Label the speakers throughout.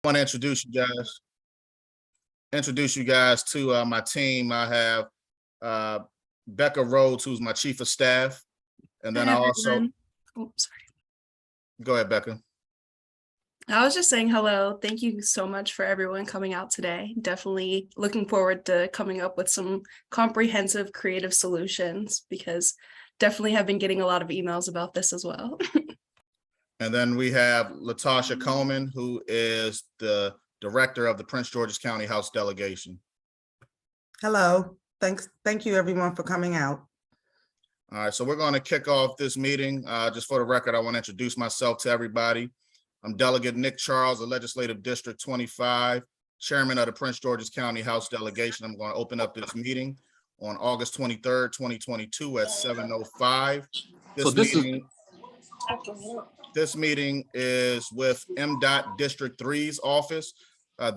Speaker 1: want to introduce you guys to my team. I have Becca Rhodes, who's my chief of staff, and then
Speaker 2: Hi,
Speaker 1: I also
Speaker 2: everyone. Oh, sorry.
Speaker 1: Go ahead, Becca.
Speaker 2: I was just saying hello. Thank you so much for everyone coming out today. Definitely looking forward to coming up with some comprehensive, creative solutions, because definitely have been getting a lot of emails about this as well.
Speaker 1: And then we have Latasha Coleman, who is the director of the Prince George's County House Delegation.
Speaker 3: Hello. Thank you everyone for coming out.
Speaker 1: All right, so we're going to kick off this meeting. Just for the record, I want to introduce myself to everybody. I'm Delegate Nick Charles of Legislative District 25, Chairman of the Prince George's County House Delegation. I'm going to open up this meeting on August 23rd, 2022 at 7:05. This meeting is with MDOT District 3's office.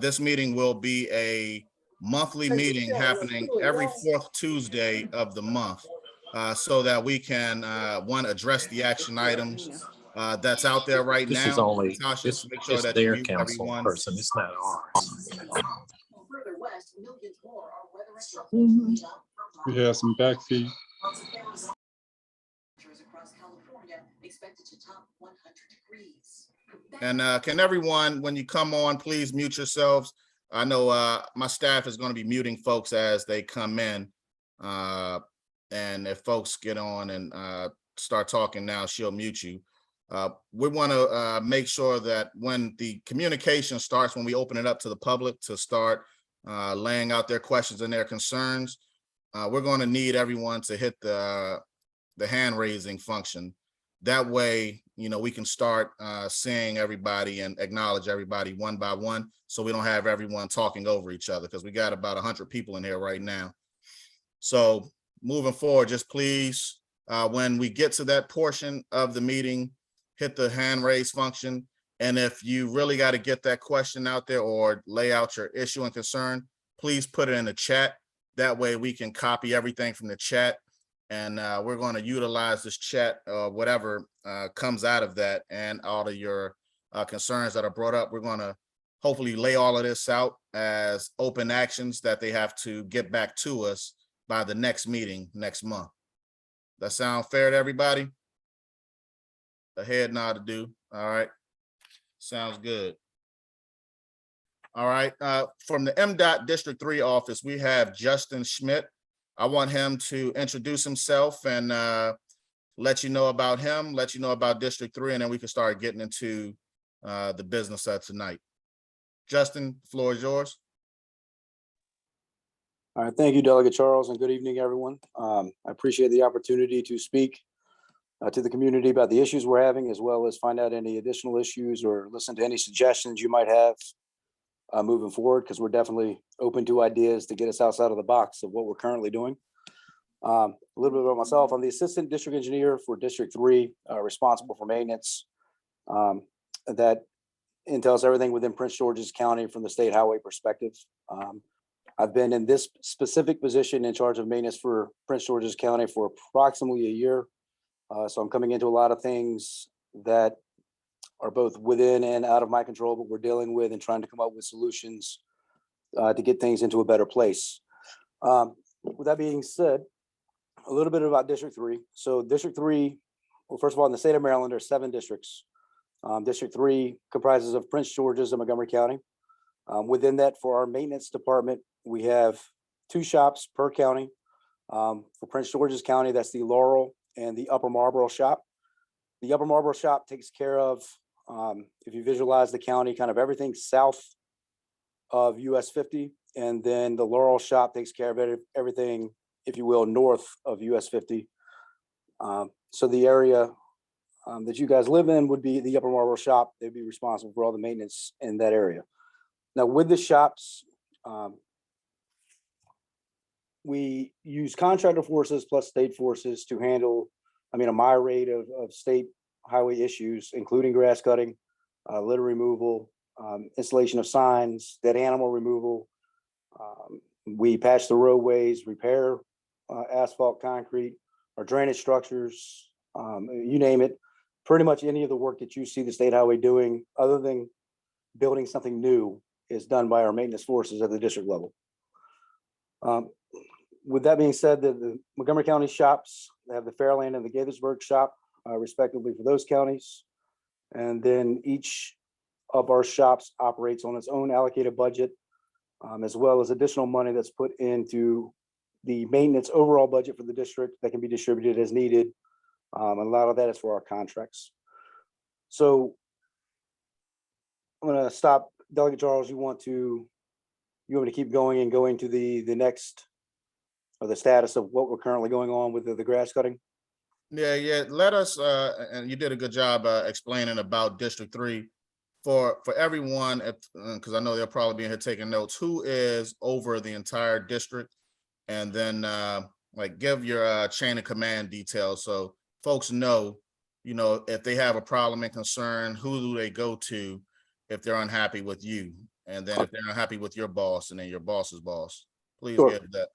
Speaker 1: This meeting will be a monthly meeting happening every fourth Tuesday of the month, so that we can, address the action items that's out there right now.
Speaker 4: This is only
Speaker 1: Natasha, make sure
Speaker 4: it's
Speaker 1: that
Speaker 4: their
Speaker 1: you mute
Speaker 4: council
Speaker 1: everyone.
Speaker 4: person. It's not ours.
Speaker 5: We have some back feet.
Speaker 1: And can everyone, when you come on, please mute yourselves. I know my staff is going to be muting folks as they come in. And if folks get on and start talking now, she'll mute you. We want to make sure that when the communication starts, when we open it up to the public to start laying out their questions and their concerns, we're going to need everyone to hit the hand raising function. That way, we can start seeing everybody and acknowledge everybody one by one, so we don't have everyone talking over each other, because we got about 100 people in here right now. So moving forward, just please, when we get to that portion of the meeting, hit the hand raise function. And if you really got to get that question out there or lay out your issue and concern, please put it in the chat. That way we can copy everything from the chat. And we're going to utilize this chat, whatever comes out of that, and all of your concerns that are brought up. We're going to hopefully lay all of this out as open actions that they have to get back to us by the next meeting next month. That sound fair to everybody? A head nod to do. All right. Sounds good. All right. From the MDOT District 3 office, we have Justin Schmidt. I want him to introduce himself and let you know about him, let you know about District 3, and then we can start getting into the business of tonight. Justin, the floor is yours.
Speaker 6: All right, thank you, Delegate Charles, and good evening, everyone. I appreciate the opportunity to speak to the community about the issues we're having, as well as find out any additional issues or listen to any suggestions you might have moving forward, because we're definitely open to ideas to get us outside of the box of what we're currently doing. A little bit about myself. I'm the Assistant District Engineer for District 3, responsible for maintenance. That entails everything within Prince George's County from the state highway perspective. I've been in this specific position in charge of maintenance for Prince George's County for approximately a year. So I'm coming into a lot of things that are both within and out of my control, but we're dealing with and trying to come up with solutions to get things into a better place. With that being said, a little bit about District 3. So District 3, well, first of all, in the state of Maryland, there are 7 districts. District 3 comprises of Prince George's and Montgomery County. Within that, for our maintenance department, we have 2 shops per county. For Prince George's County, that's the Laurel and the Upper Marlboro shop. The Upper Marlboro shop takes care of, if you visualize the county, kind of everything south of US 50. And then the Laurel shop takes care of everything, if you will, north of US 50. So the area that you guys live in would be the Upper Marlboro shop. They'd be responsible for all the maintenance in that area. Now with the shops, we use contractor forces plus state forces to handle, a myriad of state highway issues, including grass cutting, litter removal, installation of signs, dead animal removal. We patch the roadways, repair asphalt, concrete, or drainage structures, you name it. Pretty much any of the work that you see the state highway doing, other than building something new is done by our maintenance forces at the district level. With that being said, the Montgomery County shops, they have the Fairland and the Gaithersburg shop, respectively for those counties. And then each of our shops operates on its own allocated budget, as well as additional money that's put into the maintenance overall budget for the district that can be distributed as needed. And a lot of that is for our contracts. So I'm going to stop. Delegate Charles, you want me to keep going and going to the next, or the status of what we're currently going on with the grass cutting?
Speaker 1: Yeah. Let us, and you did a good job explaining about District 3 for everyone, because I know they'll probably be in here taking notes. Who is over the entire district? And then like give your chain of command details so folks know, if they have a problem and concern, who do they go to if they're unhappy with you? And then if they're unhappy with your boss, and then your boss's boss, please
Speaker 6: Sure.
Speaker 1: give that.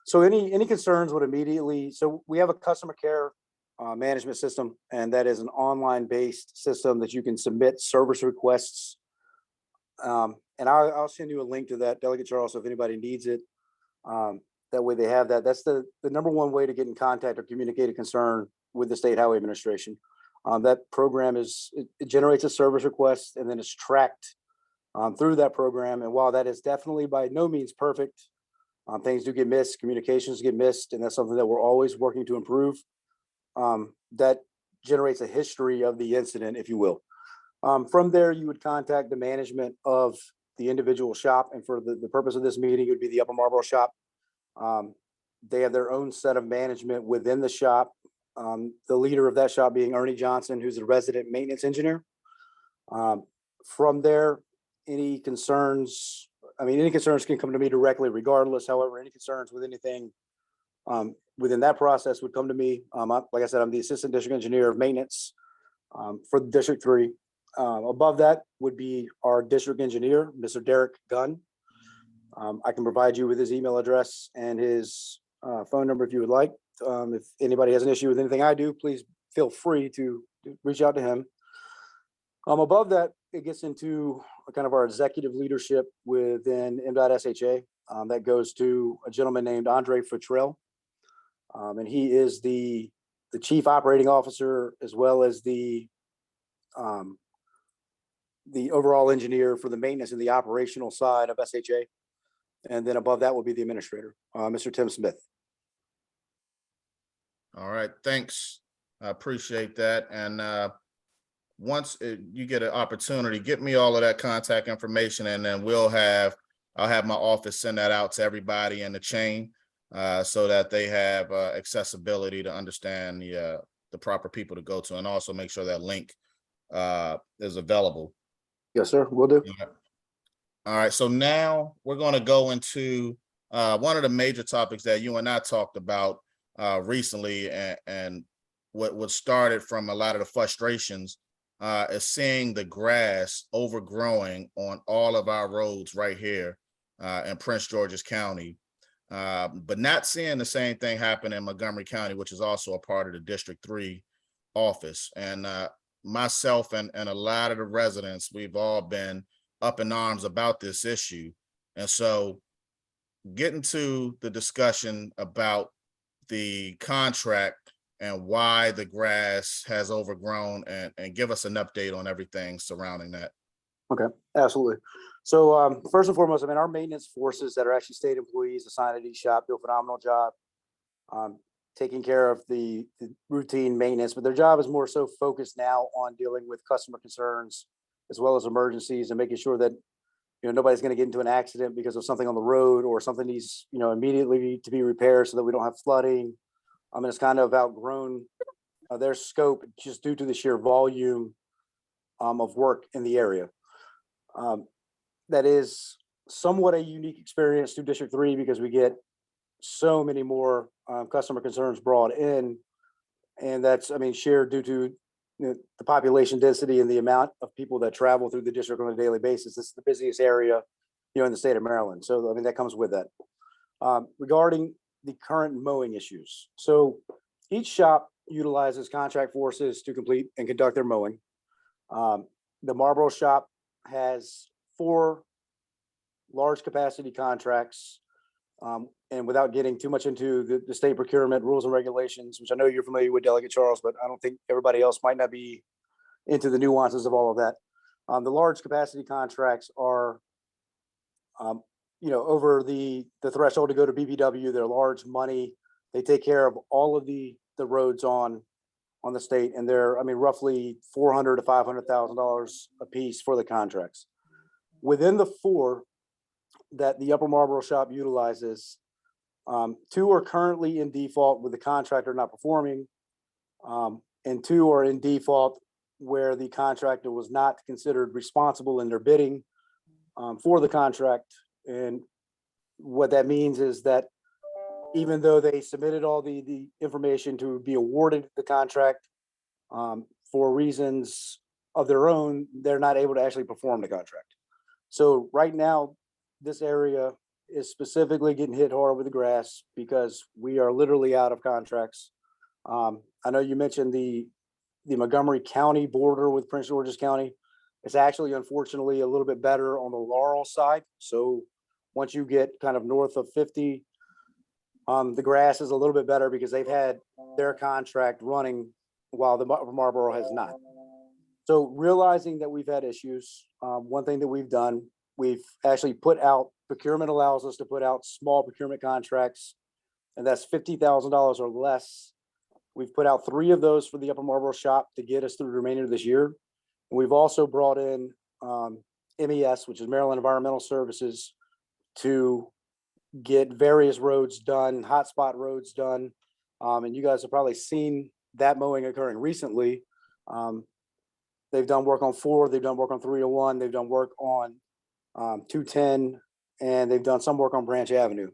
Speaker 6: So any concerns would immediately, so we have a customer care management system, and that is an online based system that you can submit service requests. And I'll send you a link to that, Delegate Charles, so if anybody needs it. That way they have that. That's the number one way to get in contact or communicate a concern with the State Highway Administration. That program it generates a service request, and then it's tracked through that program. And while that is definitely by no means perfect, things do get missed, communications get missed, and that's something that we're always working to improve. That generates a history of the incident, if you will. From there, you would contact the management of the individual shop, and for the purpose of this meeting, it would be the Upper Marlboro shop. They have their own set of management within the shop. The leader of that shop being Ernie Johnson, who's a resident maintenance engineer. From there, any concerns can come to me directly regardless. However, any concerns with anything within that process would come to me. Like I said, I'm the assistant district engineer of maintenance for District 3. Above that would be our district engineer, Mr. Derek Gunn. I can provide you with his email address and his phone number if you would like. If anybody has an issue with anything I do, please feel free to reach out to him. Above that, it gets into kind of our executive leadership within MDOT SHA. That goes to a gentleman named Andre Futrell. And he is the chief operating officer, as well as the overall engineer for the maintenance and the operational side of SHA. And then above that will be the administrator, Mr. Tim Smith.
Speaker 1: All right, thanks. I appreciate that. And once you get an opportunity, get me all of that contact information, and then I'll have my office send that out to everybody in the chain so that they have accessibility to understand the proper people to go to, and also make sure that link is available.
Speaker 6: Yes, sir, will do.
Speaker 1: All right, so now we're going to go into one of the major topics that you and I talked about recently, and what started from a lot of the frustrations is seeing the grass overgrowing on all of our roads right here in Prince George's County, but not seeing the same thing happen in Montgomery County, which is also a part of the District 3 office. And myself and a lot of the residents, we've all been up in arms about this issue. And so getting to the discussion about the contract and why the grass has overgrown, and give us an update on everything surrounding that.
Speaker 6: Okay, absolutely. So first and foremost, our maintenance forces that are actually state employees assigned at each shop do a phenomenal job taking care of the routine maintenance, but their job is more so focused now on dealing with customer concerns as well as emergencies, and making sure that nobody's going to get into an accident because of something on the road, or something needs immediately to be repaired so that we don't have flooding. It's kind of outgrown their scope just due to the sheer volume of work in the area. That is somewhat a unique experience to District 3 because we get so many more customer concerns brought in, and that's shared due to the population density and the amount of people that travel through the district on a daily basis. This is the busiest area in the state of Maryland, so that comes with that. Regarding the current mowing issues, so each shop utilizes contract forces to complete and conduct their mowing. The Marlboro shop has 4 large capacity contracts. And without getting too much into the state procurement rules and regulations, which I know you're familiar with, Delegate Charles, but I don't think everybody else might not be into the nuances of all of that. The large capacity contracts are, over the threshold to go to BPW. They're large money. They take care of all of the roads on the state, and they're, roughly $400,000 to $500,000 a piece for the contracts. Within the 4 that the Upper Marlboro shop utilizes, 2 are currently in default with the contractor not performing, and 2 are in default where the contractor was not considered responsible in their bidding for the contract. And what that means is that even though they submitted all the information to be awarded the contract, for reasons of their own, they're not able to actually perform the contract. So right now, this area is specifically getting hit hard with the grass because we are literally out of contracts. I know you mentioned the Montgomery County border with Prince George's County. It's actually, unfortunately, a little bit better on the Laurel side. So once you get kind of north of 50, the grass is a little bit better because they've had their contract running while the Upper Marlboro has not. So realizing that we've had issues, one thing that we've done, we've actually put out, procurement allows us to put out small procurement contracts, and that's $50,000 or less. We've put out 3 of those for the Upper Marlboro shop to get us through the remainder of this year. And we've also brought in MES, which is Maryland Environmental Services, to get various roads done, hotspot roads done. And you guys have probably seen that mowing occurring recently. They've done work on 4, they've done work on 301, they've done work on 210, and they've done some work on Branch Avenue.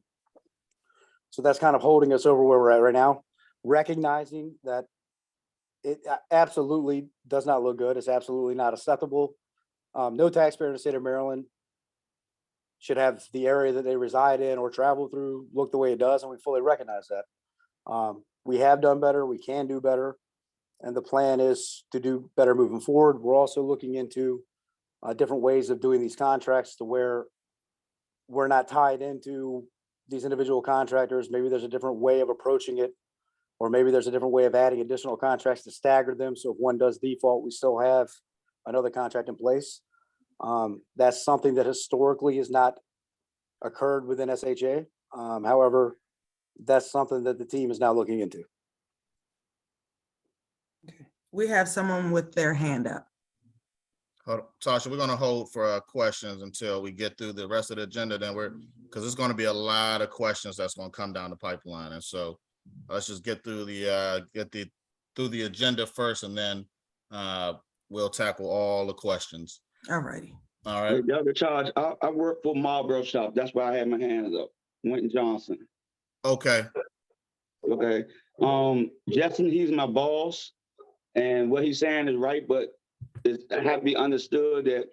Speaker 6: So that's kind of holding us over where we're at right now, recognizing that it absolutely does not look good. It's absolutely not acceptable. No taxpayer in the state of Maryland should have the area that they reside in or travel through look the way it does, and we fully recognize that. We have done better, we can do better, and the plan is to do better moving forward. We're also looking into different ways of doing these contracts to where we're not tied into these individual contractors. Maybe there's a different way of approaching it, or maybe there's a different way of adding additional contracts to stagger them. So if one does default, we still have another contract in place. That's something that historically has not occurred within SHA. However, that's something that the team is now looking into.
Speaker 3: We have someone with their hand up.
Speaker 1: Hold on, Tasha, we're gonna hold for questions until we get through the rest of the agenda. Then because there's gonna be a lot of questions that's gonna come down the pipeline, and so let's just get through the agenda first, and then we'll tackle all the questions.
Speaker 3: All righty.
Speaker 1: All right.
Speaker 4: Delegate Charles, I work for Marlboro Shop. That's why I had my hands up. Juan Johnson.
Speaker 1: Okay.
Speaker 4: Okay. Justin, he's my boss, and what he's saying is right, but it have to be understood that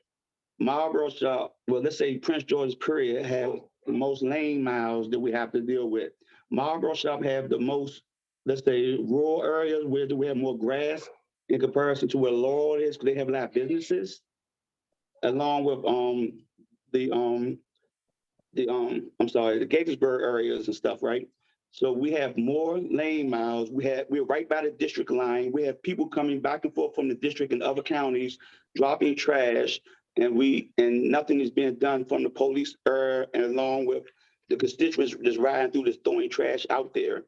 Speaker 4: Marlboro Shop, well, let's say Prince George's period, have the most lane miles that we have to deal with. Marlboro Shop have the most, let's say, rural areas where we have more grass in comparison to where Laurel is, because they have a lot of businesses, along with the Gaithersburg areas and stuff, right? So we have more lane miles. We're right by the district line. We have people coming back and forth from the district and other counties, dropping trash, and nothing is being done from the police, and along with the constituents just riding through this, throwing trash out there. As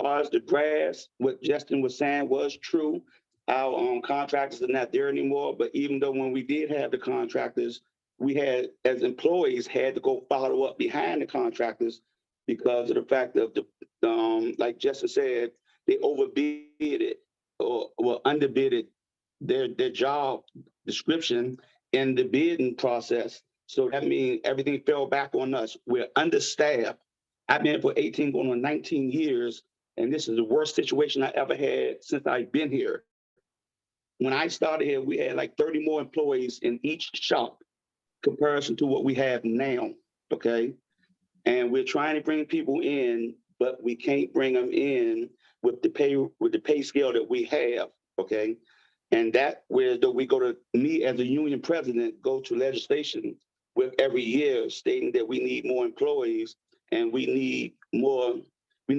Speaker 4: far as the grass, what Justin was saying was true. Our contractors are not there anymore, but even though when we did have the contractors, we had, as employees, had to go follow up behind the contractors because of the fact of like Justin said, they overbidded or underbidded their job description in the bidding process. So that means everything fell back on us. We're understaffed. I've been for 18 going on 19 years, and this is the worst situation I ever had since I've been here. When I started here, we had like 30 more employees in each shop comparison to what we have now, okay? And we're trying to bring people in, but we can't bring them in with the pay scale that we have, okay? And that where we go to, me as a union president, go to legislation with every year stating that we need more employees and we need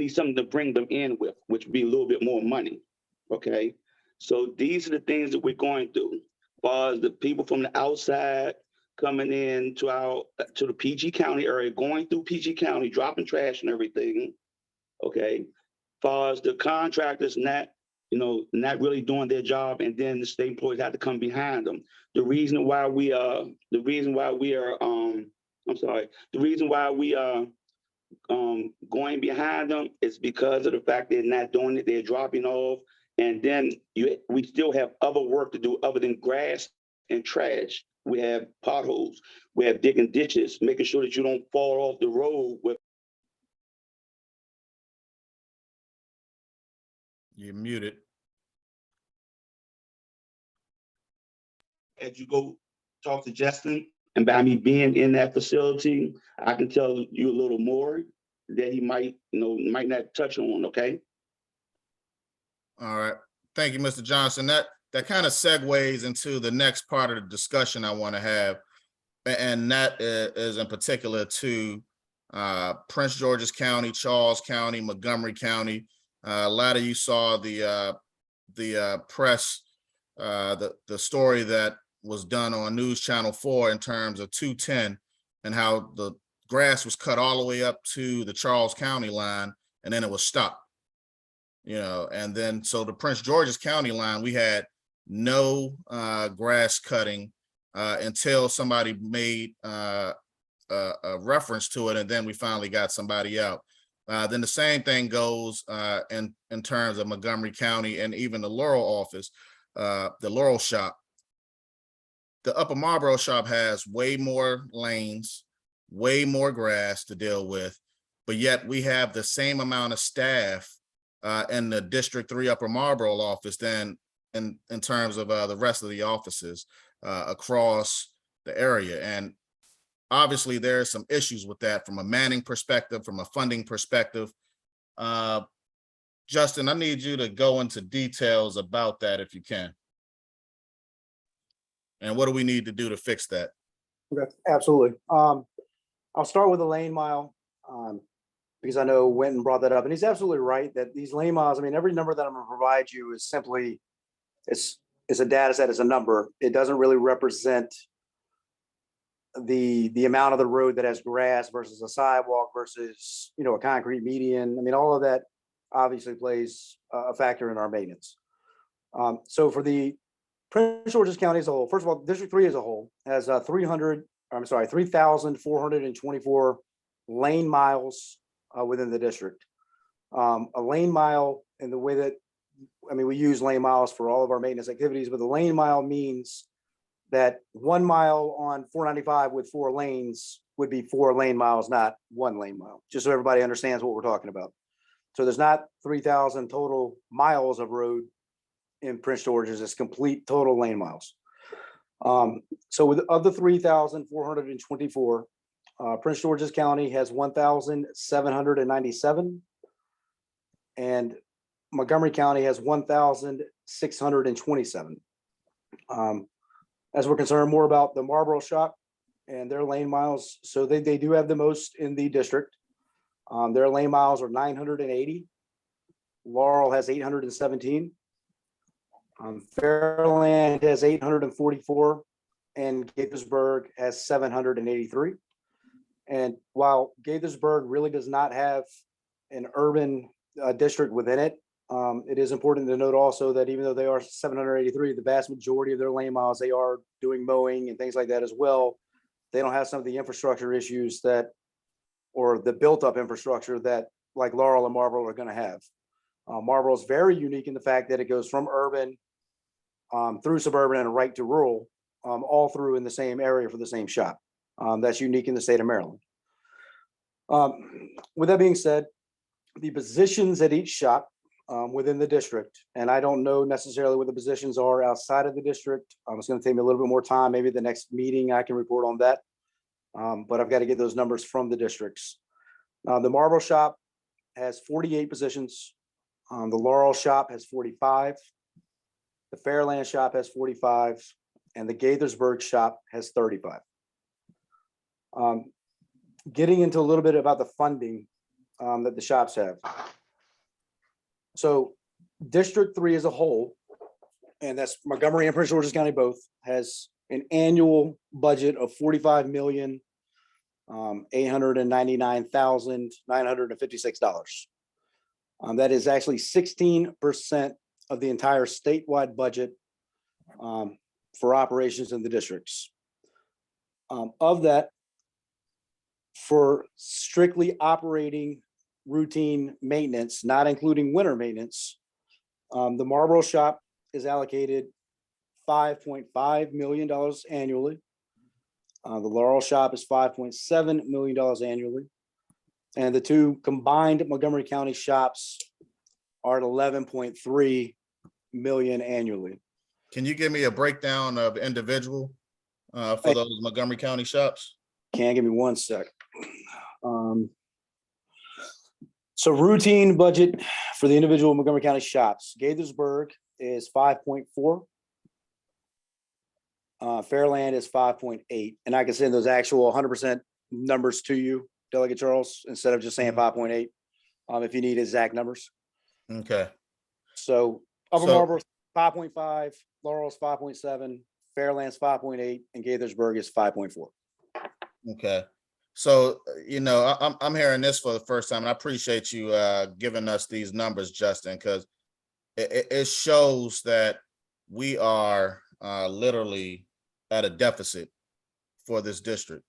Speaker 4: something to bring them in with, which would be a little bit more money. Okay. So these are the things that we're going through. As far as the people from the outside coming in to the PG County area, going through PG County, dropping trash and everything. Okay. As far as the contractors not really doing their job, and then the state employees have to come behind them. The reason why we are going behind them is because of the fact they're not doing it, they're dropping off. And then we still have other work to do other than grass and trash. We have potholes, we have digging ditches, making sure that you don't fall off the road with.
Speaker 1: You're muted.
Speaker 4: As you go talk to Justin, and by me being in that facility, I can tell you a little more that he might not touch on, okay?
Speaker 1: All right. Thank you, Mr. Johnson. That kind of segues into the next part of the discussion I want to have. And that is in particular to Prince George's County, Charles County, Montgomery County. A lot of you saw the press, the story that was done on News Channel 4 in terms of 210 and how the grass was cut all the way up to the Charles County line and then it was stopped. And then so the Prince George's County line, we had no grass cutting until somebody made a reference to it, and then we finally got somebody out. Then the same thing goes in terms of Montgomery County and even the Laurel office, the Laurel shop. The Upper Marlboro shop has way more lanes, way more grass to deal with, but yet we have the same amount of staff in the District 3 Upper Marlboro office than in terms of the rest of the offices across the area. And obviously there are some issues with that from a manning perspective, from a funding perspective. Justin, I need you to go into details about that if you can. And what do we need to do to fix that?
Speaker 6: Okay, absolutely. I'll start with the lane mile because I know Winton brought that up, and he's absolutely right that these lane miles, I mean, every number that I'm going to provide you is simply, it's a data set, it's a number. It doesn't really represent the amount of the road that has grass versus a sidewalk versus, a concrete median. I mean, all of that obviously plays a factor in our maintenance. So for the Prince George's County as a whole, first of all, District 3 as a whole has 3,424 lane miles within the district. A lane mile, in the way that, we use lane miles for all of our maintenance activities, but the lane mile means that 1 mile on 495 with 4 lanes would be 4 lane miles, not 1 lane mile, just so everybody understands what we're talking about. So there's not 3,000 total miles of road in Prince George's, it's complete total lane miles. So of the 3,424, Prince George's County has 1,797, and Montgomery County has 1,627. As we're concerned more about the Marlboro shop and their lane miles, so they do have the most in the district. Their lane miles are 980. Laurel has 817. Fairland has 844, and Gaithersburg has 783. And while Gaithersburg really does not have an urban district within it, it is important to note also that even though they are 783, the vast majority of their lane miles, they are doing mowing and things like that as well. They don't have some of the infrastructure issues or the built up infrastructure that like Laurel and Marlboro are going to have. Marlboro is very unique in the fact that it goes from urban through suburban and right to rural, all through in the same area for the same shop. That's unique in the state of Maryland. With that being said, the positions at each shop within the district, and I don't know necessarily what the positions are outside of the district. It's going to take me a little bit more time. Maybe the next meeting I can report on that. But I've got to get those numbers from the districts. The Marlboro shop has 48 positions. The Laurel shop has 45. The Fairland shop has 45, and the Gaithersburg shop has 35. Getting into a little bit about the funding that the shops have. So District 3 as a whole, and that's Montgomery and Prince George's County both, has an annual budget of $45,899,956. That is actually 16% of the entire statewide budget for operations in the districts. Of that, for strictly operating routine maintenance, not including winter maintenance, the Marlboro shop is allocated $5.5 million annually. The Laurel shop is $5.7 million annually. And the two combined Montgomery County shops are at $11.3 million annually.
Speaker 1: Can you give me a breakdown of individual for those Montgomery County shops?
Speaker 6: Give me one sec. So routine budget for the individual Montgomery County shops, Gaithersburg is 5.4. Fairland is 5.8. And I can send those actual 100% numbers to you, Delegate Charles, instead of just saying 5.8, if you need exact numbers.
Speaker 1: Okay.
Speaker 6: So Upper
Speaker 1: So-
Speaker 6: Marlboro 5.5, Laurel's 5.7, Fairland's 5.8, and Gaithersburg is 5.4.
Speaker 1: Okay. So, I'm hearing this for the first time, and I appreciate you giving us these numbers, Justin, because it shows that we are literally at a deficit for this district,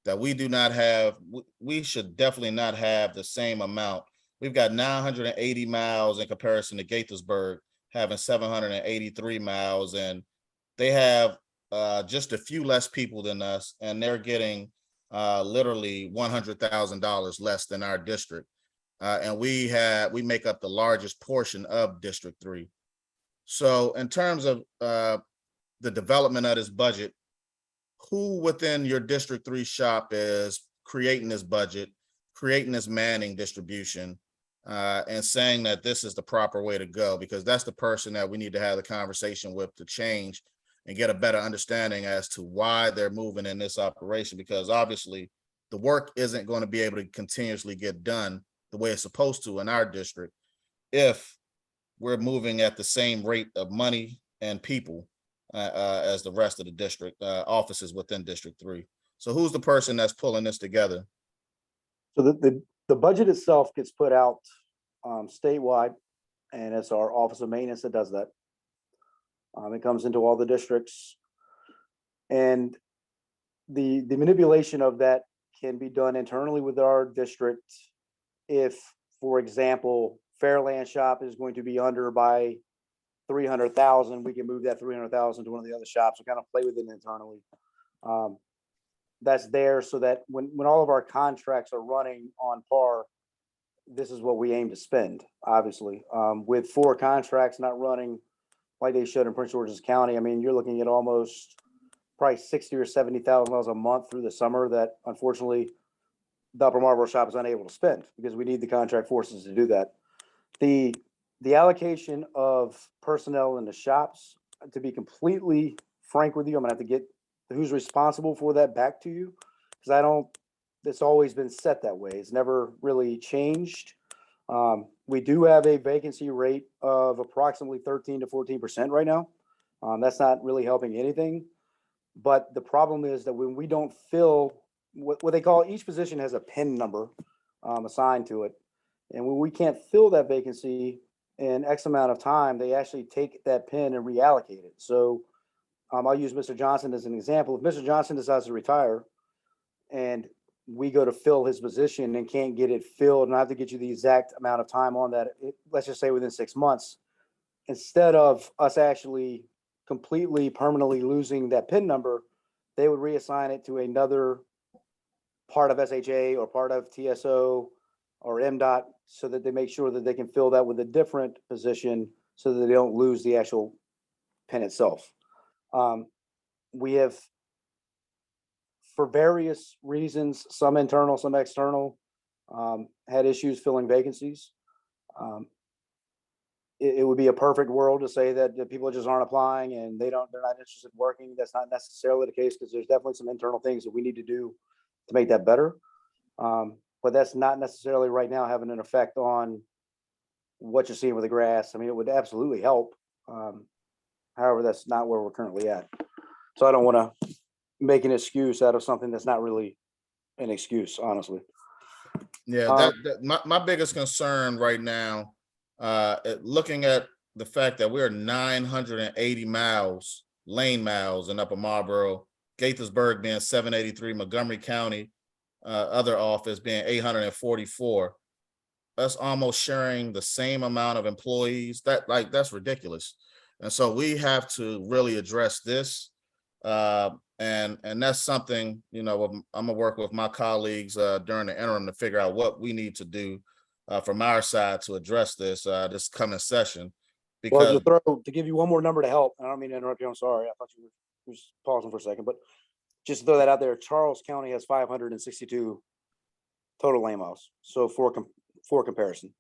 Speaker 1: that we do not have, we should definitely not have the same amount. We've got 980 miles in comparison to Gaithersburg having 783 miles, and they have just a few less people than us, and they're getting literally $100,000 less than our district. And we make up the largest portion of District 3. So in terms of the development of this budget, who within your District 3 shop is creating this budget, creating this manning distribution, and saying that this is the proper way to go? Because that's the person that we need to have the conversation with to change and get a better understanding as to why they're moving in this operation, because obviously the work isn't going to be able to continuously get done the way it's supposed to in our district if we're moving at the same rate of money and people as the rest of the district offices within District 3. So who's the person that's pulling this together?
Speaker 6: So the budget itself gets put out statewide, and it's our Office of Maintenance that does that. It comes into all the districts, and the manipulation of that can be done internally with our district. If, for example, Fairland shop is going to be under by 300,000, we can move that 300,000 to one of the other shops and kind of play with it internally. That's there so that when all of our contracts are running on par, this is what we aim to spend, obviously. With 4 contracts not running like they should in Prince George's County, I mean, you're looking at almost probably $60,000 or $70,000 a month through the summer that unfortunately the Upper Marlboro shop is unable to spend because we need the contract forces to do that. The allocation of personnel in the shops, to be completely frank with you, I'm gonna have to get who's responsible for that back to you, because it's always been set that way. It's never really changed. We do have a vacancy rate of approximately 13 to 14% right now. That's not really helping anything. But the problem is that when we don't fill what they call, each position has a PIN number assigned to it. And when we can't fill that vacancy in X amount of time, they actually take that PIN and reallocate it. So I'll use Mr. Johnson as an example. If Mr. Johnson decides to retire and we go to fill his position and can't get it filled, and I have to get you the exact amount of time on that, let's just say within 6 months, instead of us actually completely permanently losing that PIN number, they would reassign it to another part of SHA or part of TSO or MDOT so that they make sure that they can fill that with a different position so that they don't lose the actual PIN itself. We have, for various reasons, some internal, some external, had issues filling vacancies. it would be a perfect world to say that the people just aren't applying and they're not interested in working. That's not necessarily the case, because there's definitely some internal things that we need to do to make that better. But that's not necessarily right now having an effect on what you're seeing with the grass. I mean, it would absolutely help. However, that's not where we're currently at. So I don't want to make an excuse out of something that's not really an excuse, honestly.
Speaker 1: Yeah, my biggest concern right now, looking at the fact that we're 980 miles, lane miles in Upper Marlboro, Gaithersburg being 783, Montgomery County, other office being 844. Us almost sharing the same amount of employees. That's ridiculous. And so we have to really address this. And that's something, I'm gonna work with my colleagues during the interim to figure out what we need to do from our side to address this coming session. Because
Speaker 6: to give you one more number to help, and I don't mean to interrupt you, I'm sorry. I thought you were just pausing for a second, but just to throw that out there, Charles County has 562 total lane miles. So for comparison.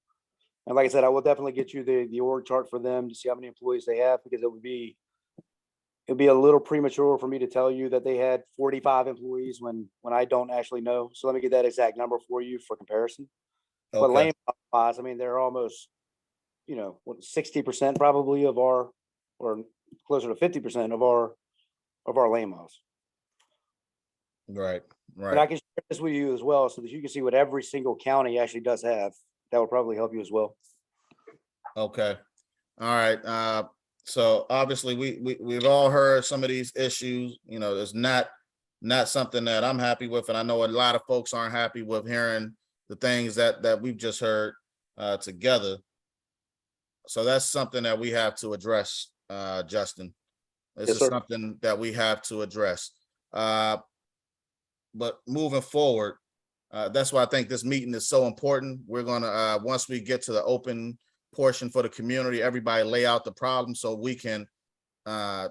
Speaker 6: And like I said, I will definitely get you the org chart for them to see how many employees they have, because it'd be a little premature for me to tell you that they had 45 employees when I don't actually know. So let me get that exact number for you for comparison.
Speaker 1: okay.
Speaker 6: But lane miles, I mean, they're almost, 60% probably of our, or closer to 50% of our lane miles.
Speaker 1: Right.
Speaker 6: And I can share this with you as well, so that you can see what every single county actually does have. That would probably help you as well.
Speaker 1: Okay. All right. So obviously we've all heard some of these issues. It's not something that I'm happy with, and I know a lot of folks aren't happy with hearing the things that we've just heard together. So that's something that we have to address, Justin. This
Speaker 6: Yes,
Speaker 1: is
Speaker 6: sir.
Speaker 1: something that we have to address. But moving forward, that's why I think this meeting is so important. We're gonna once we get to the open portion for the community, everybody lay out the problem so we can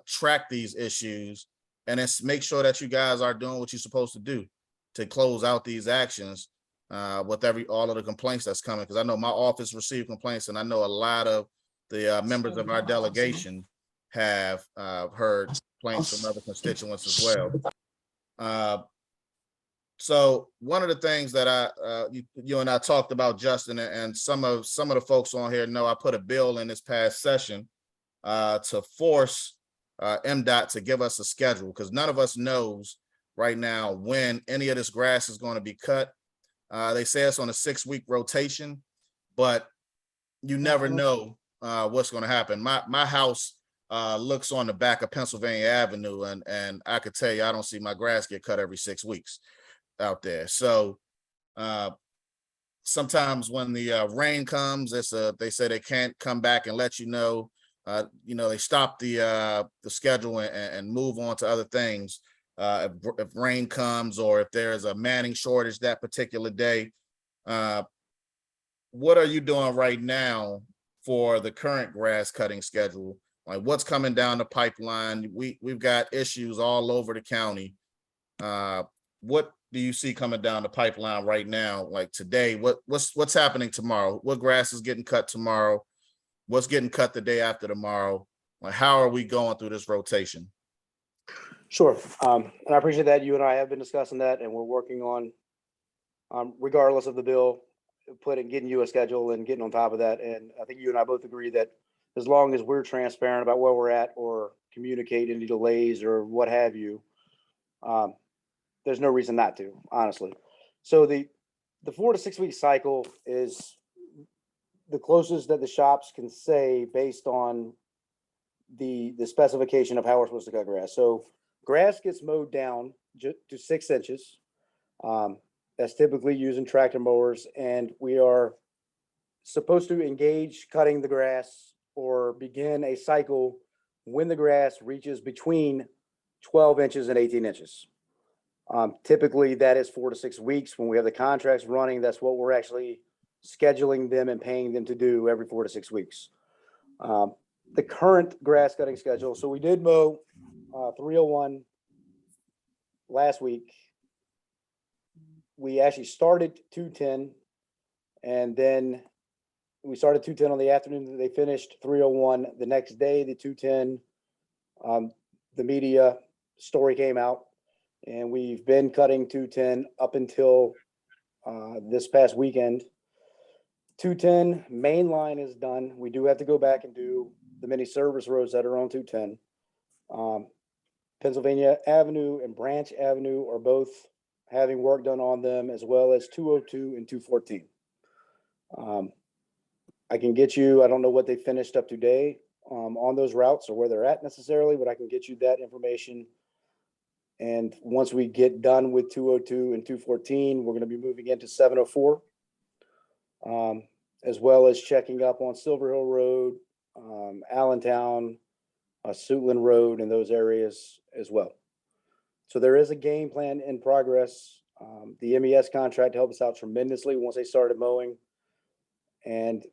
Speaker 1: track these issues and then make sure that you guys are doing what you're supposed to do to close out these actions with all of the complaints that's coming. Because I know my office received complaints, and I know a lot of the members of our delegation have heard complaints from other constituents as well. So one of the things that you and I talked about, Justin, and some of the folks on here know, I put a bill in this past session to force MDOT to give us a schedule, because none of us knows right now when any of this grass is going to be cut. They say it's on a 6-week rotation, but you never know what's going to happen. My house looks on the back of Pennsylvania Avenue, and I could tell you, I don't see my grass get cut every 6 weeks out there. So sometimes when the rain comes, they say they can't come back and let you know. They stop the schedule and move on to other things. If rain comes, or if there's a manning shortage that particular day. What are you doing right now for the current grass cutting schedule? Like, what's coming down the pipeline? We've got issues all over the county. What do you see coming down the pipeline right now? Like today, what's happening tomorrow? What grass is getting cut tomorrow? What's getting cut the day after tomorrow? Like, how are we going through this rotation?
Speaker 6: Sure. And I appreciate that. You and I have been discussing that, and we're working on, regardless of the bill, getting you a schedule and getting on top of that. And I think you and I both agree that as long as we're transparent about where we're at, or communicate any delays or what have you, there's no reason not to, honestly. So the 4 to 6 week cycle is the closest that the shops can say based on the specification of how we're supposed to cut grass. So grass gets mowed down to 6 inches. That's typically using tractor mowers, and we are supposed to engage cutting the grass or begin a cycle when the grass reaches between 12 inches and 18 inches. Typically that is 4 to 6 weeks. When we have the contracts running, that's what we're actually scheduling them and paying them to do every 4 to 6 weeks. The current grass cutting schedule. So we did mow 301 last week. We actually started 210, and then we started 210 on the afternoon. They finished 301. The next day, the 210, the media story came out, and we've been cutting 210 up until this past weekend. 210 main line is done. We do have to go back and do the many service roads that are on 210. Pennsylvania Avenue and Branch Avenue are both having work done on them, as well as 202 and 214. I can get you, I don't know what they finished up today on those routes or where they're at necessarily, but I can get you that information. And once we get done with 202 and 214, we're going to be moving into 704, as well as checking up on Silver Hill Road, Allentown, Suitland Road, and those areas as well. So there is a game plan in progress. The MES contract helped us out tremendously once they started mowing, and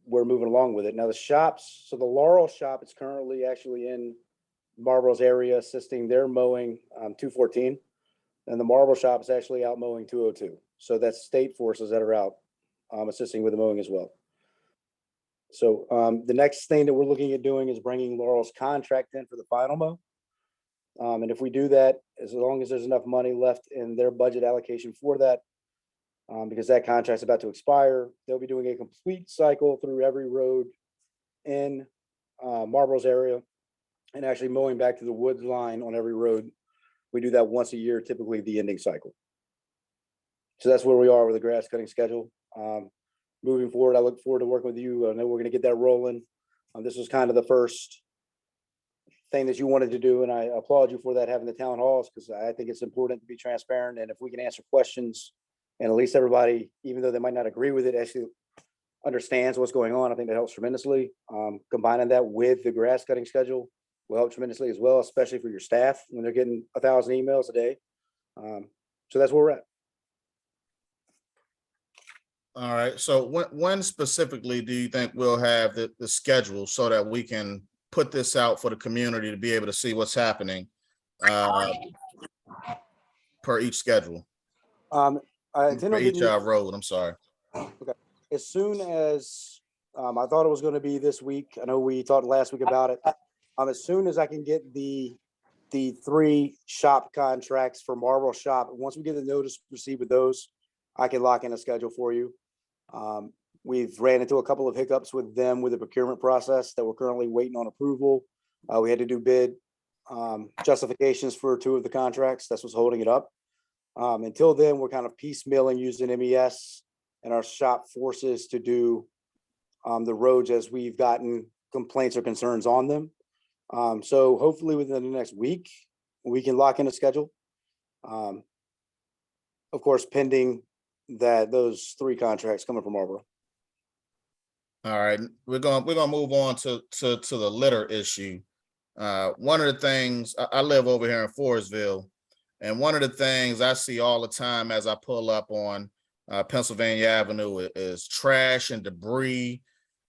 Speaker 6: we're moving along with it. Now the shops, so the Laurel shop is currently actually in Marlboro's area assisting their mowing 214, and the Marlboro shop is actually out mowing 202. So that's state forces that are out assisting with the mowing as well. So the next thing that we're looking at doing is bringing Laurel's contract in for the final mow. And if we do that, as long as there's enough money left in their budget allocation for that, because that contract's about to expire, they'll be doing a complete cycle through every road in Marlboro's area and actually mowing back to the woods line on every road. We do that once a year, typically the ending cycle. So that's where we are with the grass cutting schedule. Moving forward, I look forward to working with you. I know we're going to get that rolling. This was kind of the first thing that you wanted to do, and I applaud you for that, having the town halls, because I think it's important to be transparent. And if we can answer questions, and at least everybody, even though they might not agree with it, actually understands what's going on, I think that helps tremendously. Combining that with the grass cutting schedule will help tremendously as well, especially for your staff when they're getting 1,000 emails a day. So that's where we're at.
Speaker 1: All right. So when specifically do you think we'll have the schedule so that we can put this out for the community to be able to see what's happening per each schedule?
Speaker 6: I intend
Speaker 1: For
Speaker 6: on
Speaker 1: each
Speaker 6: getting you,
Speaker 1: road, I'm sorry.
Speaker 6: okay. As soon as I thought it was going to be this week. I know we talked last week about it. As soon as I can get the 3 shop contracts for Marlboro shop, once we get the notice to proceed with those, I can lock in a schedule for you. We've ran into a couple of hiccups with them with the procurement process that we're currently waiting on approval. We had to do bid justifications for 2 of the contracts. That's what's holding it up. Until then, we're kind of piecemealing using MES and our shop forces to do the roads as we've gotten complaints or concerns on them. So hopefully within the next week, we can lock in a schedule. Of course, pending that those 3 contracts coming from Marlboro.
Speaker 1: All right, we're gonna move on to the litter issue. One of the things, I live over here in Forestville, and one of the things I see all the time as I pull up on Pennsylvania Avenue is trash and debris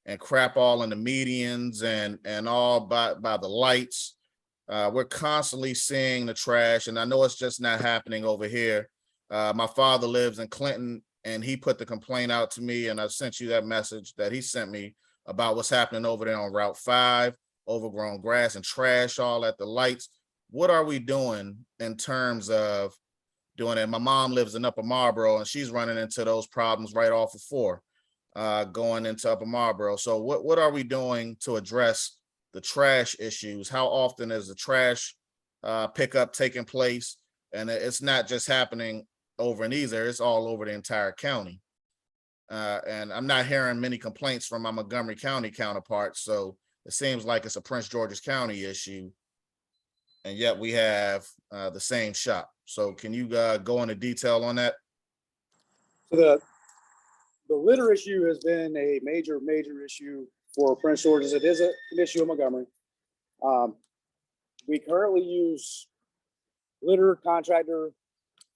Speaker 1: and crap all in the medians and all by the lights. We're constantly seeing the trash, and I know it's just not happening over here. My father lives in Clinton, and he put the complaint out to me, and I sent you that message that he sent me about what's happening over there on Route 5, overgrown grass and trash all at the lights. What are we doing in terms of doing it? My mom lives in Upper Marlboro, and she's running into those problems right off of 4, going into Upper Marlboro. So what are we doing to address the trash issues? How often is the trash pickup taking place? And it's not just happening over in these areas, it's all over the entire county. And I'm not hearing many complaints from my Montgomery County counterparts. So it seems like it's a Prince George's County issue. And yet we have the same shop. So can you go into detail on that?
Speaker 6: So the litter issue has been a major issue for Prince George's. It is an issue in Montgomery. We currently use litter contractor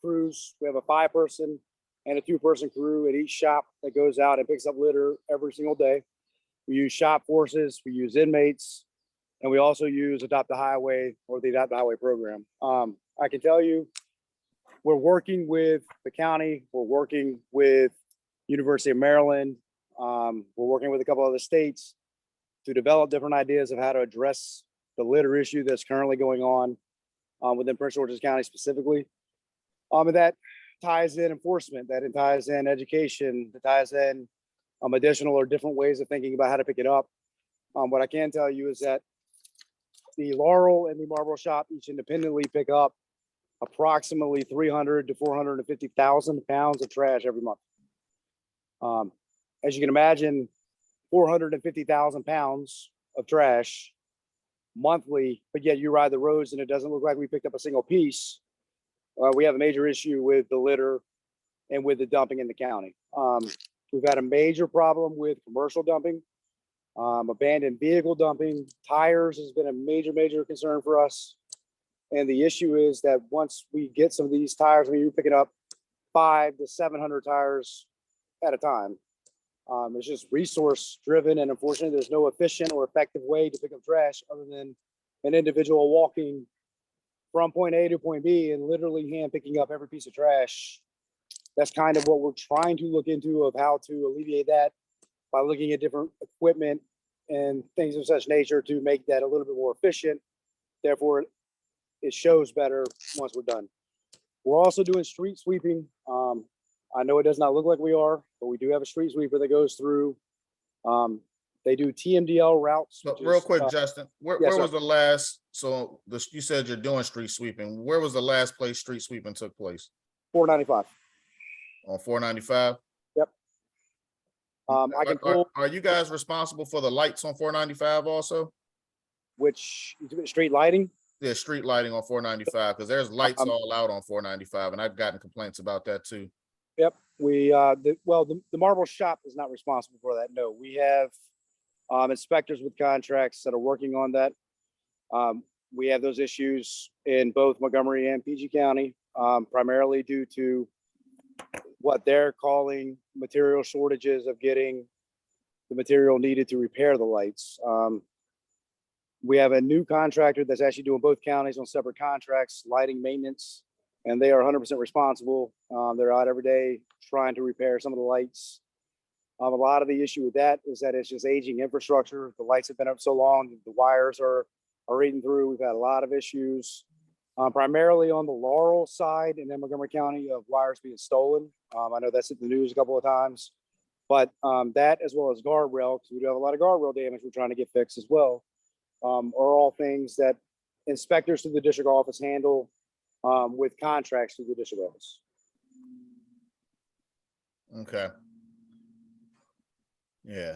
Speaker 6: crews. We have a 5-person and a 2-person crew at each shop that goes out and picks up litter every single day. We use shop forces, we use inmates, and we also use Adopt the Highway or the Adopt the Highway program. I can tell you, we're working with the county, we're working with University of Maryland, We're working with a couple other states to develop different ideas of how to address the litter issue that's currently going on within Prince George's County specifically. And that ties in enforcement, that ties in education, that ties in additional or different ways of thinking about how to pick it up. What I can tell you is that the Laurel and the Marlboro shop each independently pick up approximately 300 to 450,000 pounds of trash every month. As you can imagine, 450,000 pounds of trash monthly, but yet you ride the roads and it doesn't look like we picked up a single piece. We have a major issue with the litter and with the dumping in the county. We've had a major problem with commercial dumping, abandoned vehicle dumping, tires has been a major concern for us. And the issue is that once we get some of these tires, I mean, you're picking up 500 to 700 tires at a time. It's just resource driven, and unfortunately, there's no efficient or effective way to pick up trash other than an individual walking from point A to point B and literally hand picking up every piece of trash. That's kind of what we're trying to look into of how to alleviate that by looking at different equipment and things of such nature to make that a little bit more efficient. Therefore, it shows better once we're done. We're also doing street sweeping. I know it does not look like we are, but we do have a street sweeper that goes through. They do TMDL routes.
Speaker 1: So real quick, Justin,
Speaker 6: yes,
Speaker 1: where
Speaker 6: sir.
Speaker 1: was the last, so you said you're doing street sweeping. Where was the last place street sweeping took place?
Speaker 6: 495.
Speaker 1: On 495?
Speaker 6: Yep. I can pull
Speaker 1: Are you guys responsible for the lights on 495 also?
Speaker 6: which street lighting.
Speaker 1: Yeah, street lighting on 495, because there's lights all out on 495, and I've gotten complaints about that too.
Speaker 6: Yep. We the Marlboro shop is not responsible for that. No, we have inspectors with contracts that are working on that. We have those issues in both Montgomery and PG County, primarily due to what they're calling material shortages of getting the material needed to repair the lights. We have a new contractor that's actually doing both counties on separate contracts, lighting maintenance, and they are 100% responsible. They're out every day trying to repair some of the lights. A lot of the issue with that is that it's just aging infrastructure. The lights have been up so long, the wires are eating through. We've had a lot of issues, primarily on the Laurel side and then Montgomery County, of wires being stolen. I know that's in the news a couple of times, but that as well as guardrail, because we do have a lot of guardrail damage we're trying to get fixed as well, are all things that inspectors through the district office handle with contracts through the district office.
Speaker 1: Okay. Yeah,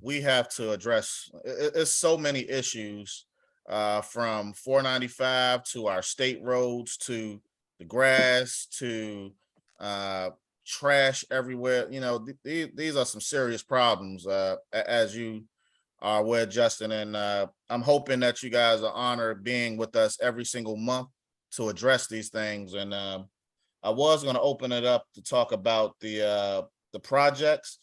Speaker 1: we have to address, it's so many issues, from 495 to our state roads, to the grass, to trash everywhere. You know, these are some serious problems, as you are aware, Justin, and I'm hoping that you guys are honored being with us every single month to address these things. And I was going to open it up to talk about the projects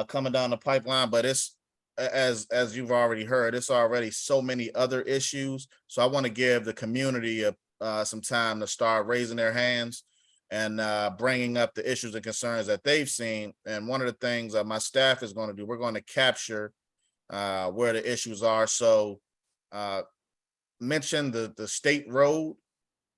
Speaker 1: coming down the pipeline, but it's, as you've already heard, it's already so many other issues. So I want to give the community some time to start raising their hands and bringing up the issues and concerns that they've seen. And one of the things my staff is going to do, we're going to capture where the issues are. So mention the state road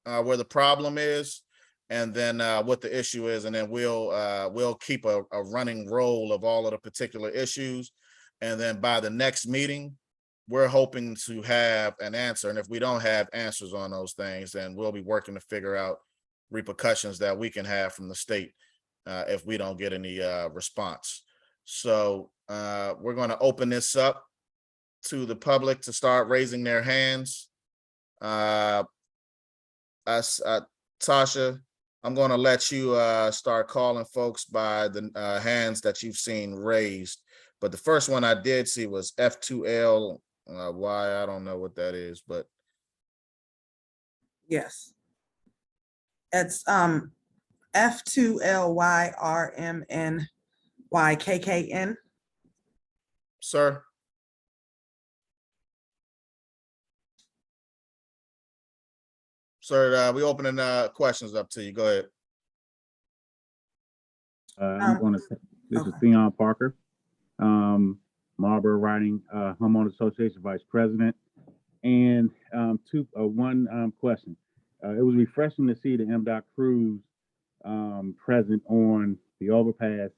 Speaker 1: where the problem is, and then what the issue is, and then we'll keep a running roll of all of the particular issues. And then by the next meeting, we're hoping to have an answer. And if we don't have answers on those things, then we'll be working to figure out repercussions that we can have from the state if we don't get any response. So we're going to open this up to the public to start raising their hands. Tasha, I'm going to let you start calling folks by the hands that you've seen raised. But the first one I did see was F2L. Why, I don't know what that is, but.
Speaker 3: Yes. It's F2LYRMNYKKN.
Speaker 1: Sir. Sir, we opening questions up to you. Go ahead.
Speaker 5: I'm going to This is
Speaker 3: Okay.
Speaker 5: Theon Parker, Marlboro Riding Homeowners Association Vice President. And one question. It was refreshing to see the MDOT crews present on the overpass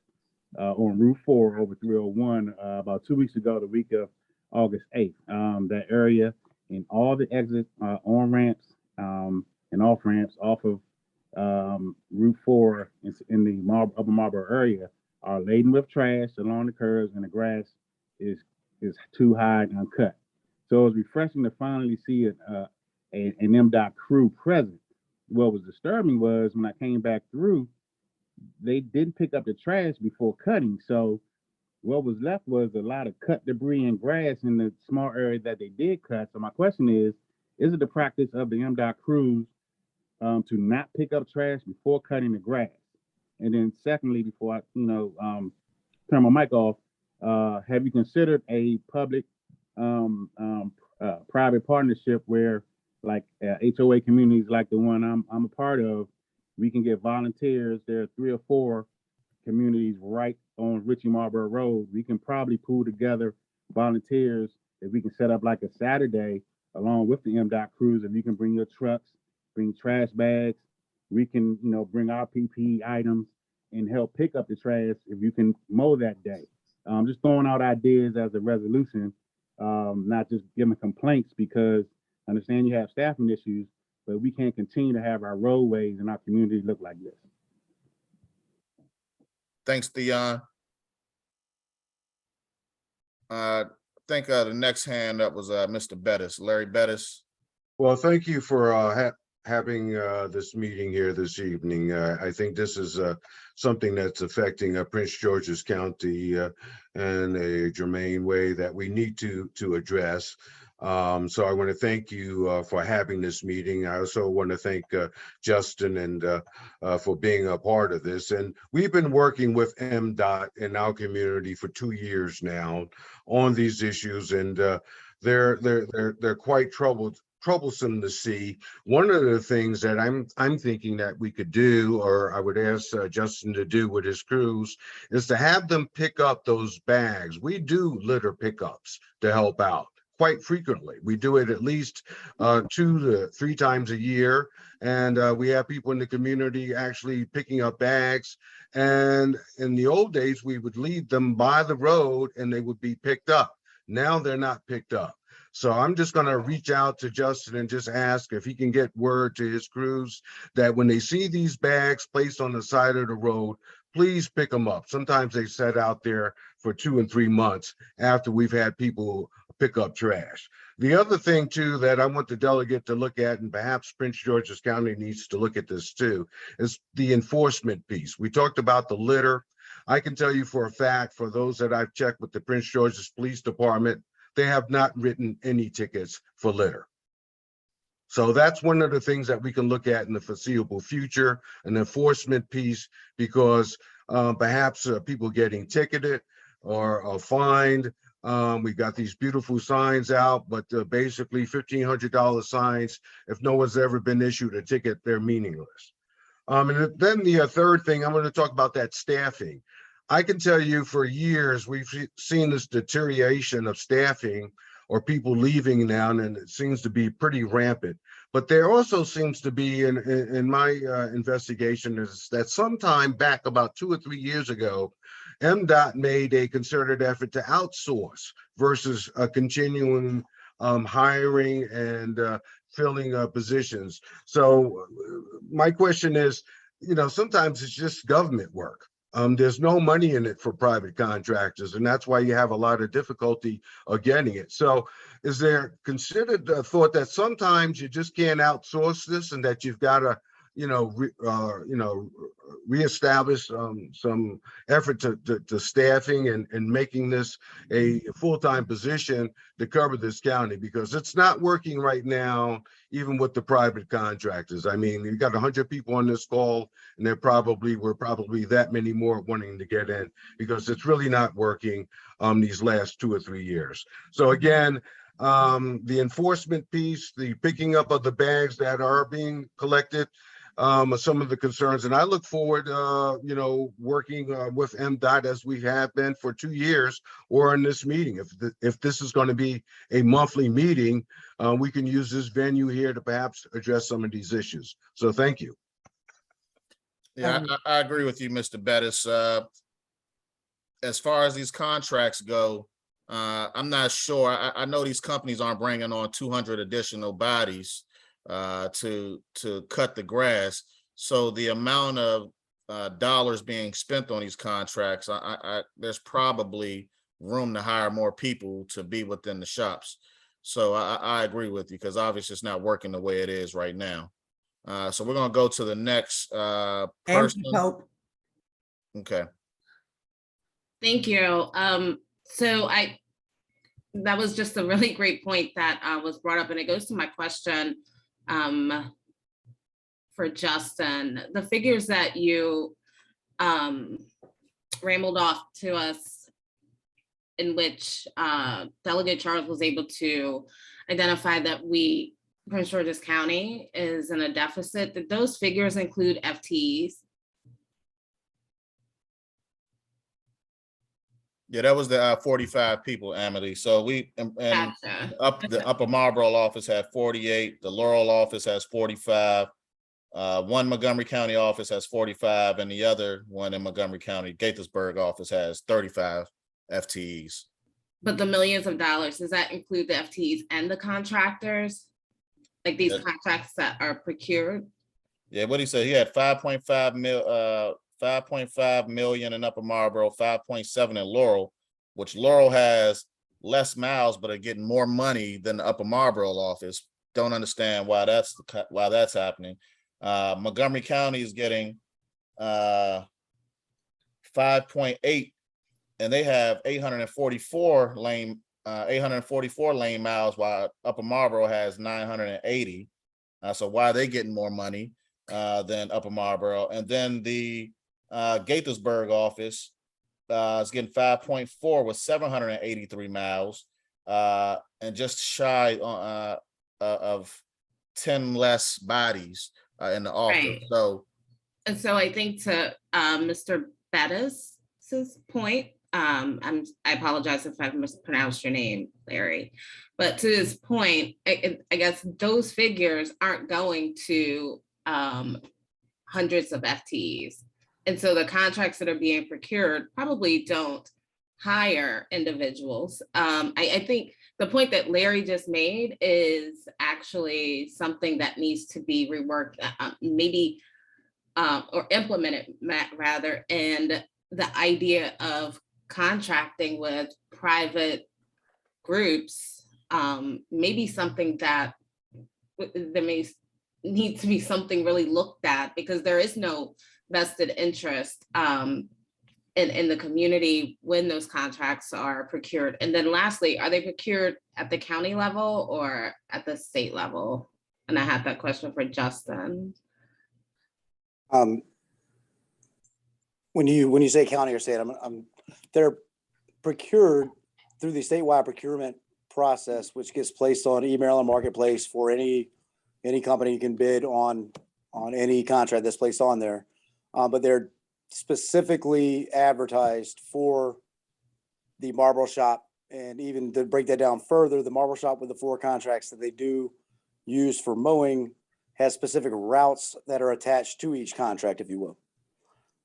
Speaker 5: on Route 4 over 301 about 2 weeks ago, the week of August 8th. That area and all the exit on ramps and off ramps off of Route 4 in the Upper Marlboro area are laden with trash along the curves, and the grass is too high and uncut. So it was refreshing to finally see an MDOT crew present. What was disturbing was when I came back through, they didn't pick up the trash before cutting. So what was left was a lot of cut debris and grass in the small area that they did cut. So my question is it the practice of the MDOT crews to not pick up trash before cutting the grass? And then secondly, before I, turn my mic off, have you considered a public private partnership where like HOA communities like the one I'm a part of, we can get volunteers? There are 3 or 4 communities right on Ritchie Marlboro Road. We can probably pool together volunteers if we can set up like a Saturday along with the MDOT crews. If you can bring your trucks, bring trash bags, we can, bring our PPE items and help pick up the trash if you can mow that day. Just throwing out ideas as a resolution, not just giving complaints, because I understand you have staffing issues, but we can't continue to have our roadways and our communities look like this.
Speaker 1: Thanks, Theon. I think the next hand up was Mr. Bettis, Larry Bettis.
Speaker 7: Well, thank you for having this meeting here this evening. I think this is something that's affecting Prince George's County in a germane way that we need to address. So I want to thank you for having this meeting. I also want to thank Justin and for being a part of this. And we've been working with MDOT in our community for 2 years now on these issues, and they're quite troublesome to see. One of the things that I'm thinking that we could do, or I would ask Justin to do with his crews, is to have them pick up those bags. We do litter pickups to help out quite frequently. We do it at least 2 to 3 times a year, and we have people in the community actually picking up bags. And in the old days, we would leave them by the road and they would be picked up. Now they're not picked up. So I'm just going to reach out to Justin and just ask if he can get word to his crews that when they see these bags placed on the side of the road, please pick them up. Sometimes they set out there for 2 and 3 months after we've had people pick up trash. The other thing too that I want the delegate to look at, and perhaps Prince George's County needs to look at this too, is the enforcement piece. We talked about the litter. I can tell you for a fact, for those that I've checked with the Prince George's Police Department, they have not written any tickets for litter. So that's one of the things that we can look at in the foreseeable future, an enforcement piece, because perhaps people getting ticketed or fined. We got these beautiful signs out, but basically $1,500 signs, if no one's ever been issued a ticket, they're meaningless. And then the third thing, I'm going to talk about that staffing. I can tell you for years, we've seen this deterioration of staffing or people leaving now, and it seems to be pretty rampant. But there also seems to be, in my investigation, is that sometime back about 2 or 3 years ago, MDOT made a concerted effort to outsource versus continuing hiring and filling positions. So my question is, sometimes it's just government work. There's no money in it for private contractors, and that's why you have a lot of difficulty getting it. So is there considered a thought that sometimes you just can't outsource this, and that you've got to reestablish some effort to staffing and making this a full-time position to cover this county, because it's not working right now, even with the private contractors. I mean, you got 100 people on this call, and there were probably that many more wanting to get in, because it's really not working these last 2 or 3 years. So again, the enforcement piece, the picking up of the bags that are being collected, some of the concerns. And I look forward, working with MDOT as we have been for 2 years, or in this meeting. If this is going to be a monthly meeting, we can use this venue here to perhaps address some of these issues. So thank you.
Speaker 1: Yeah, I agree with you, Mr. Bettis. As far as these contracts go, I'm not sure. I know these companies aren't bringing on 200 additional bodies to cut the grass. So the amount of dollars being spent on these contracts, there's probably room to hire more people to be within the shops. So I agree with you, because obviously it's not working the way it is right now. So we're going to go to the next person.
Speaker 3: Pope.
Speaker 1: Okay.
Speaker 8: Thank you. So that was just a really great point that was brought up, and it goes to my question for Justin. The figures that you rambled off to us, in which Delegate Charles was able to identify that Prince George's County is in a deficit, did those figures include FTEs?
Speaker 1: Yeah, that was the 45 people, Amity. So
Speaker 8: Gotcha.
Speaker 1: the Upper Marlboro office had 48. The Laurel office has 45. One Montgomery County office has 45, and the other one in Montgomery County, Gaithersburg office, has 35 FTEs.
Speaker 8: But the millions of dollars, does that include the FTEs and the contractors? Like these contracts that are procured?
Speaker 1: Yeah, what he said, he had 5.5 million in Upper Marlboro, 5.7 in Laurel, which Laurel has less miles, but are getting more money than the Upper Marlboro office. Don't understand why that's happening. Montgomery County is getting 5.8, and they have 844 lane miles, while Upper Marlboro has 980. So why are they getting more money than Upper Marlboro? And then the Gaithersburg office is getting 5.4 with 783 miles and just shy of 10 less bodies in the office.
Speaker 8: Right.
Speaker 1: So,
Speaker 8: and so I think to Mr. Bettis's point, I apologize if I've mispronounced your name, Larry, but to his point, I guess those figures aren't going to hundreds of FTEs. And so the contracts that are being procured probably don't hire individuals. I think the point that Larry just made is actually something that needs to be reworked, maybe, or implemented rather. And the idea of contracting with private groups may be something that there may need to be something really looked at, because there is no vested interest in the community when those contracts are procured. And then lastly, are they procured at the county level or at the state level? And I had that question for Justin.
Speaker 6: When you say county or state, they're procured through the statewide procurement process, which gets placed on e-Maryland Marketplace for any company can bid on any contract that's placed on there. But they're specifically advertised for the Marlboro shop. And even to break that down further, the Marlboro shop with the 4 contracts that they do use for mowing has specific routes that are attached to each contract, if you will.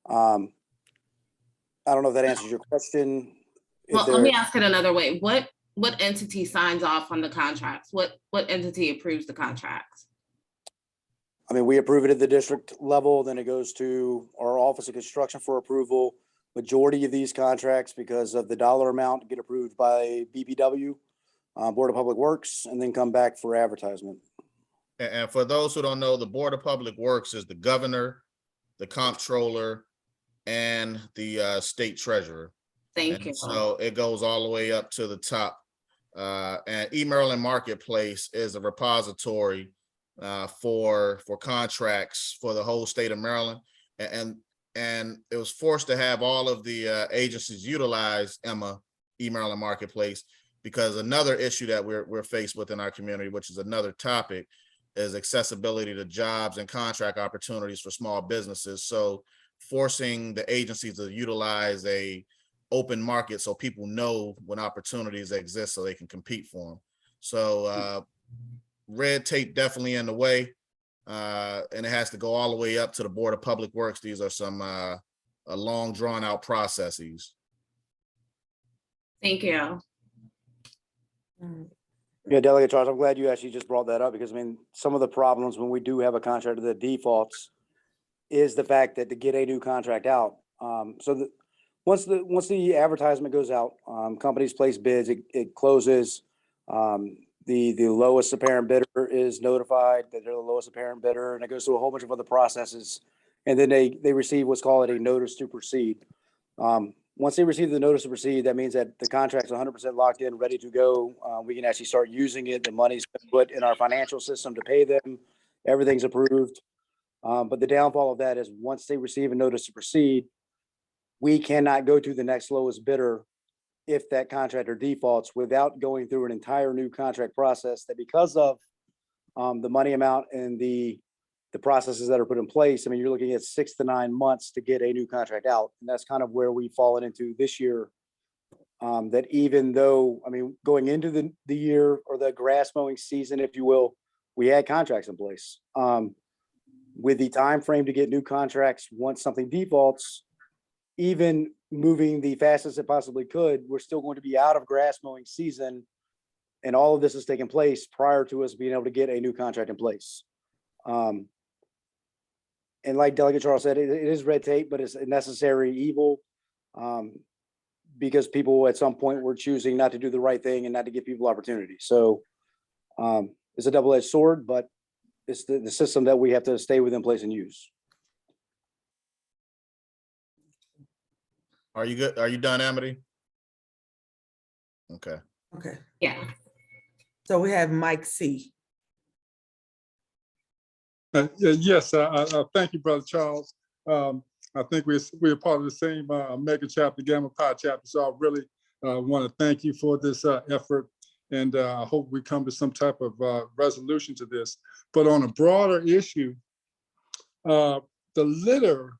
Speaker 6: I don't know if that answers your question.
Speaker 8: Well, let me ask it another way. What entity signs off on the contracts? What entity approves the contracts?
Speaker 6: I mean, we approve it at the district level, then it goes to our Office of Construction for approval. Majority of these contracts, because of the dollar amount, get approved by BPW, Board of Public Works, and then come back for advertisement.
Speaker 1: and for those who don't know, the Board of Public Works is the governor, the comptroller, and the state treasurer.
Speaker 8: Thank you.
Speaker 1: So it goes all the way up to the top. And e-Maryland Marketplace is a repository for contracts for the whole state of Maryland, and it was forced to have all of the agencies utilize e-Maryland Marketplace, because another issue that we're faced with in our community, which is another topic, is accessibility to jobs and contract opportunities for small businesses. So forcing the agencies to utilize a open market so people know when opportunities exist so they can compete for them. So red tape definitely in the way, and it has to go all the way up to the Board of Public Works. These are some long drawn out processes.
Speaker 8: Thank you.
Speaker 6: Yeah, Delegate Charles, I'm glad you actually just brought that up, because I mean, some of the problems when we do have a contractor that defaults is the fact that to get a new contract out. Once the advertisement goes out, companies place bids, it closes. The lowest apparent bidder is notified that they're the lowest apparent bidder, and it goes through a whole bunch of other processes. And then they receive what's called a notice to proceed. Once they receive the notice to proceed, that means that the contract's 100% locked in, ready to go. We can actually start using it. The money's put in our financial system to pay them. Everything's approved. But the downfall of that is once they receive a notice to proceed, we cannot go to the next lowest bidder if that contractor defaults without going through an entire new contract process that, because of the money amount and the processes that are put in place, I mean, you're looking at 6 to 9 months to get a new contract out. And that's kind of where we've fallen into this year. That even though, I mean, going into the year or the grass mowing season, if you will, we had contracts in place. With the time frame to get new contracts once something defaults, even moving the fastest it possibly could, we're still going to be out of grass mowing season. And all of this has taken place prior to us being able to get a new contract in place. And like Delegate Charles said, it is red tape, but it's a necessary evil, because people at some point were choosing not to do the right thing and not to give people opportunity. So it's a double-edged sword, but it's the system that we have to stay within place and use.
Speaker 1: Are you good? Are you done, Amity? Okay.
Speaker 3: Okay,
Speaker 8: Yeah.
Speaker 3: so we have Mike C.
Speaker 9: Yes, thank you, Brother Charles. I think we're part of the same mega chapter, Gamma Pi chapter. So I really want to thank you for this effort, and I hope we come to some type of resolution to this. But on a broader issue, the litter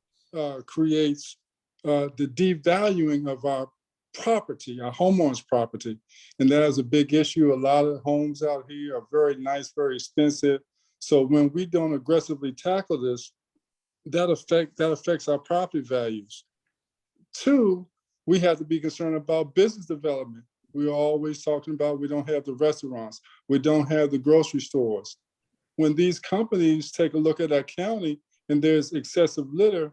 Speaker 9: creates the devaluing of our property, our homeowners' property, and that is a big issue. A lot of homes out here are very nice, very expensive. So when we don't aggressively tackle this, that affects our property values. 2, we have to be concerned about business development. We're always talking about we don't have the restaurants, we don't have the grocery stores. When these companies take a look at our county and there's excessive litter,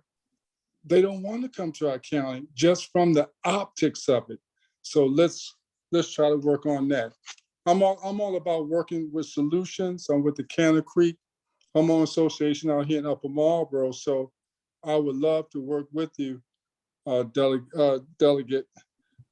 Speaker 9: they don't want to come to our county just from the optics of it. So let's try to work on that. I'm all about working with solutions. I'm with the Cannon Creek Homeowner Association out here in Upper Marlboro. So I would love to work with you, Delegate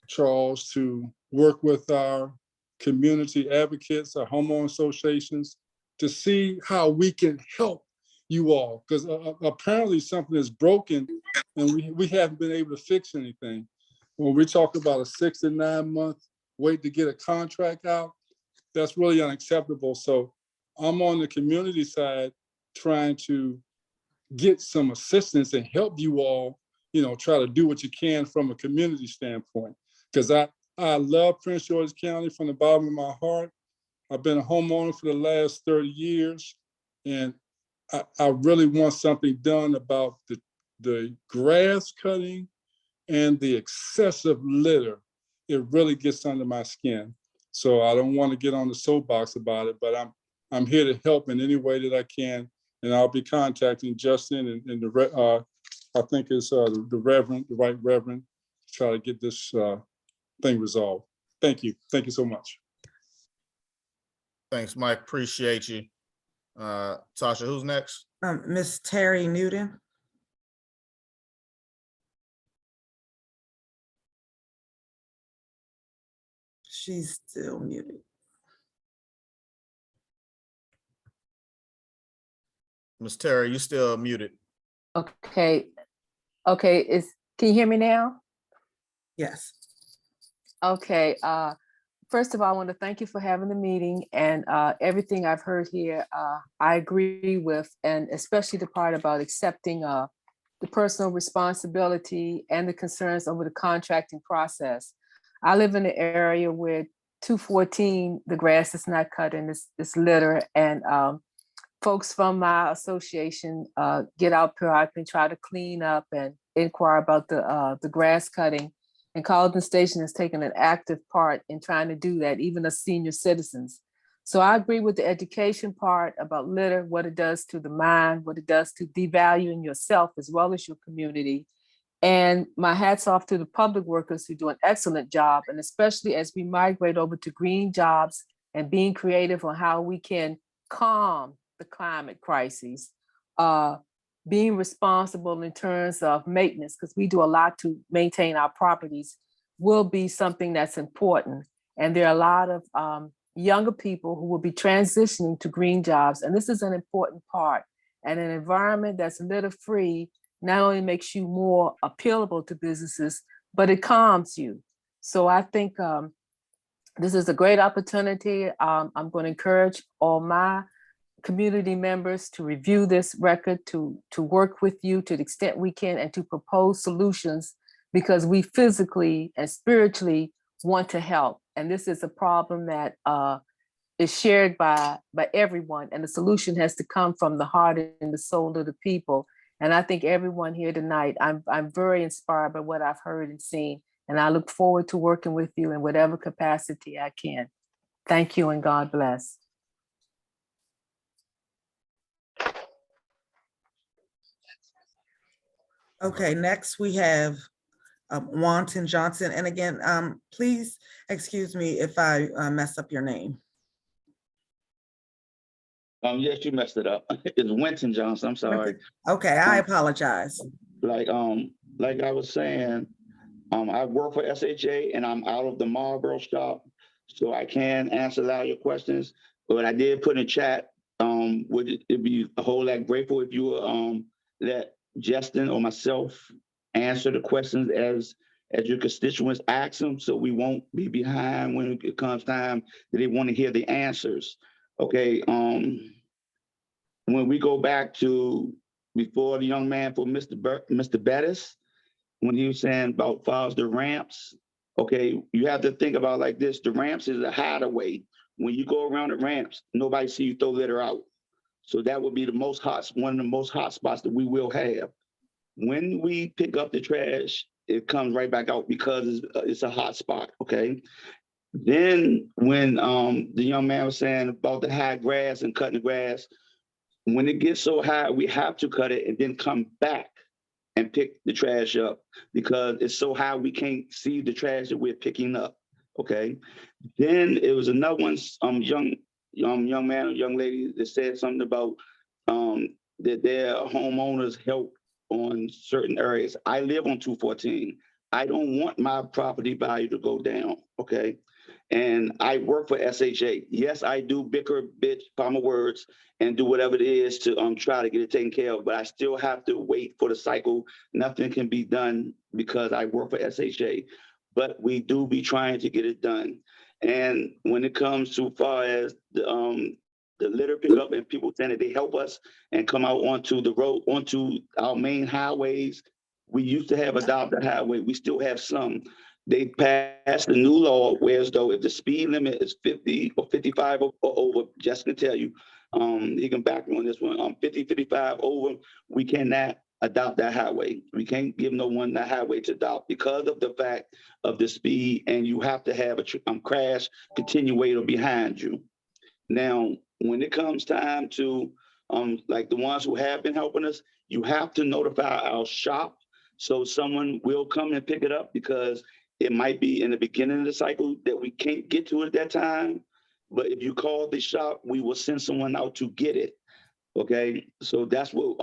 Speaker 9: Charles, to work with our community advocates, our homeowner associations, to see how we can help you all. Because apparently something is broken and we haven't been able to fix anything. When we talk about a 6 to 9 month wait to get a contract out, that's really unacceptable. So I'm on the community side trying to get some assistance and help you all, try to do what you can from a community standpoint. Because I love Prince George's County from the bottom of my heart. I've been a homeowner for the last 30 years, and I really want something done about the grass cutting and the excessive litter. It really gets under my skin. So I don't want to get on the soapbox about it, but I'm here to help in any way that I can, and I'll be contacting Justin and the I think it's the right Reverend, to try to get this thing resolved. Thank you so much.
Speaker 1: Thanks, Mike. Appreciate you. Tasha, who's next?
Speaker 3: Miss Terry Newton. She's still muted.
Speaker 1: Ms. Terry, you still muted.
Speaker 10: Okay, can you hear me now?
Speaker 3: Yes.
Speaker 10: Okay, First of all, I want to thank you for having the meeting, and everything I've heard here, I agree with, and especially the part about accepting the personal responsibility and the concerns over the contracting process. I live in an area where 214, the grass is not cut and it's litter, and folks from my association get out periodically, try to clean up and inquire about the grass cutting. And Colleton Station has taken an active part in trying to do that, even as senior citizens. So I agree with the education part about litter, what it does to the mind, what it does to devaluing yourself as well as your community. And my hats off to the public workers who do an excellent job, and especially as we migrate over to green jobs and being creative on how we can calm the climate crises, being responsible in terms of maintenance, because we do a lot to maintain our properties, will be something that's important. And there are a lot of younger people who will be transitioning to green jobs, and this is an important part. And an environment that's litter-free not only makes you more appealable to businesses, but it calms you. So I think this is a great opportunity. I'm going to encourage all my community members to review this record, to work with you to the extent we can, and to propose solutions, because we physically and spiritually want to help. And this is a problem that is shared by everyone, and the solution has to come from the heart and the soul of the people. And I think everyone here tonight, I'm very inspired by what I've heard and seen, and I look forward to working with you in whatever capacity I can. Thank you, and God bless.
Speaker 3: Okay, next we have Juan Johnson. And again, please excuse me if I mess up your name.
Speaker 4: Yes, you messed it up. It's Winton Johnson. I'm sorry.
Speaker 3: Okay, I apologize.
Speaker 4: Like I was saying, I work for SHA and I'm out of the Marlboro shop, so I can answer a lot of your questions. But I did put in chat, would it be a whole lot grateful if you would let Justin or myself answer the questions as your constituents ask them, so we won't be behind when it comes time that they want to hear the answers. Okay, when we go back to before the young man for Mr. Bettis, when he was saying about files the ramps, okay, you have to think about like this: the ramps is a hideaway. When you go around the ramps, nobody see you throw litter out. So that would be one of the most hot spots that we will have. When we pick up the trash, it comes right back out because it's a hot spot, okay? Then when the young man was saying about the high grass and cutting the grass, when it gets so high, we have to cut it and then come back and pick the trash up because it's so high we can't see the trash that we're picking up, okay? Then it was another one, young man or young lady that said something about that their homeowners help on certain areas. I live on 214. I don't want my property value to go down, okay? And I work for SHA. Yes, I do bicker, bitch, palmer words, and do whatever it is to try to get it taken care of, but I still have to wait for the cycle. Nothing can be done because I work for SHA, but we do be trying to get it done. And when it comes to far as the litter pickup and people saying that they help us and come out onto the road, onto our main highways, we used to have adopted highway. We still have some. They passed a new law whereas though if the speed limit is 50 or 55 or over, just to tell you, he can back me on this one, 50, 55 over, we cannot adopt that highway. We can't give no one that highway to adopt because of the fact of the speed, and you have to have a crash continuator behind you. Now, when it comes time to like the ones who have been helping us, you have to notify our shop so someone will come and pick it up, because it might be in the beginning of the cycle that we can't get to it at that time. But if you call the shop, we will send someone out to get it. Okay, so that's what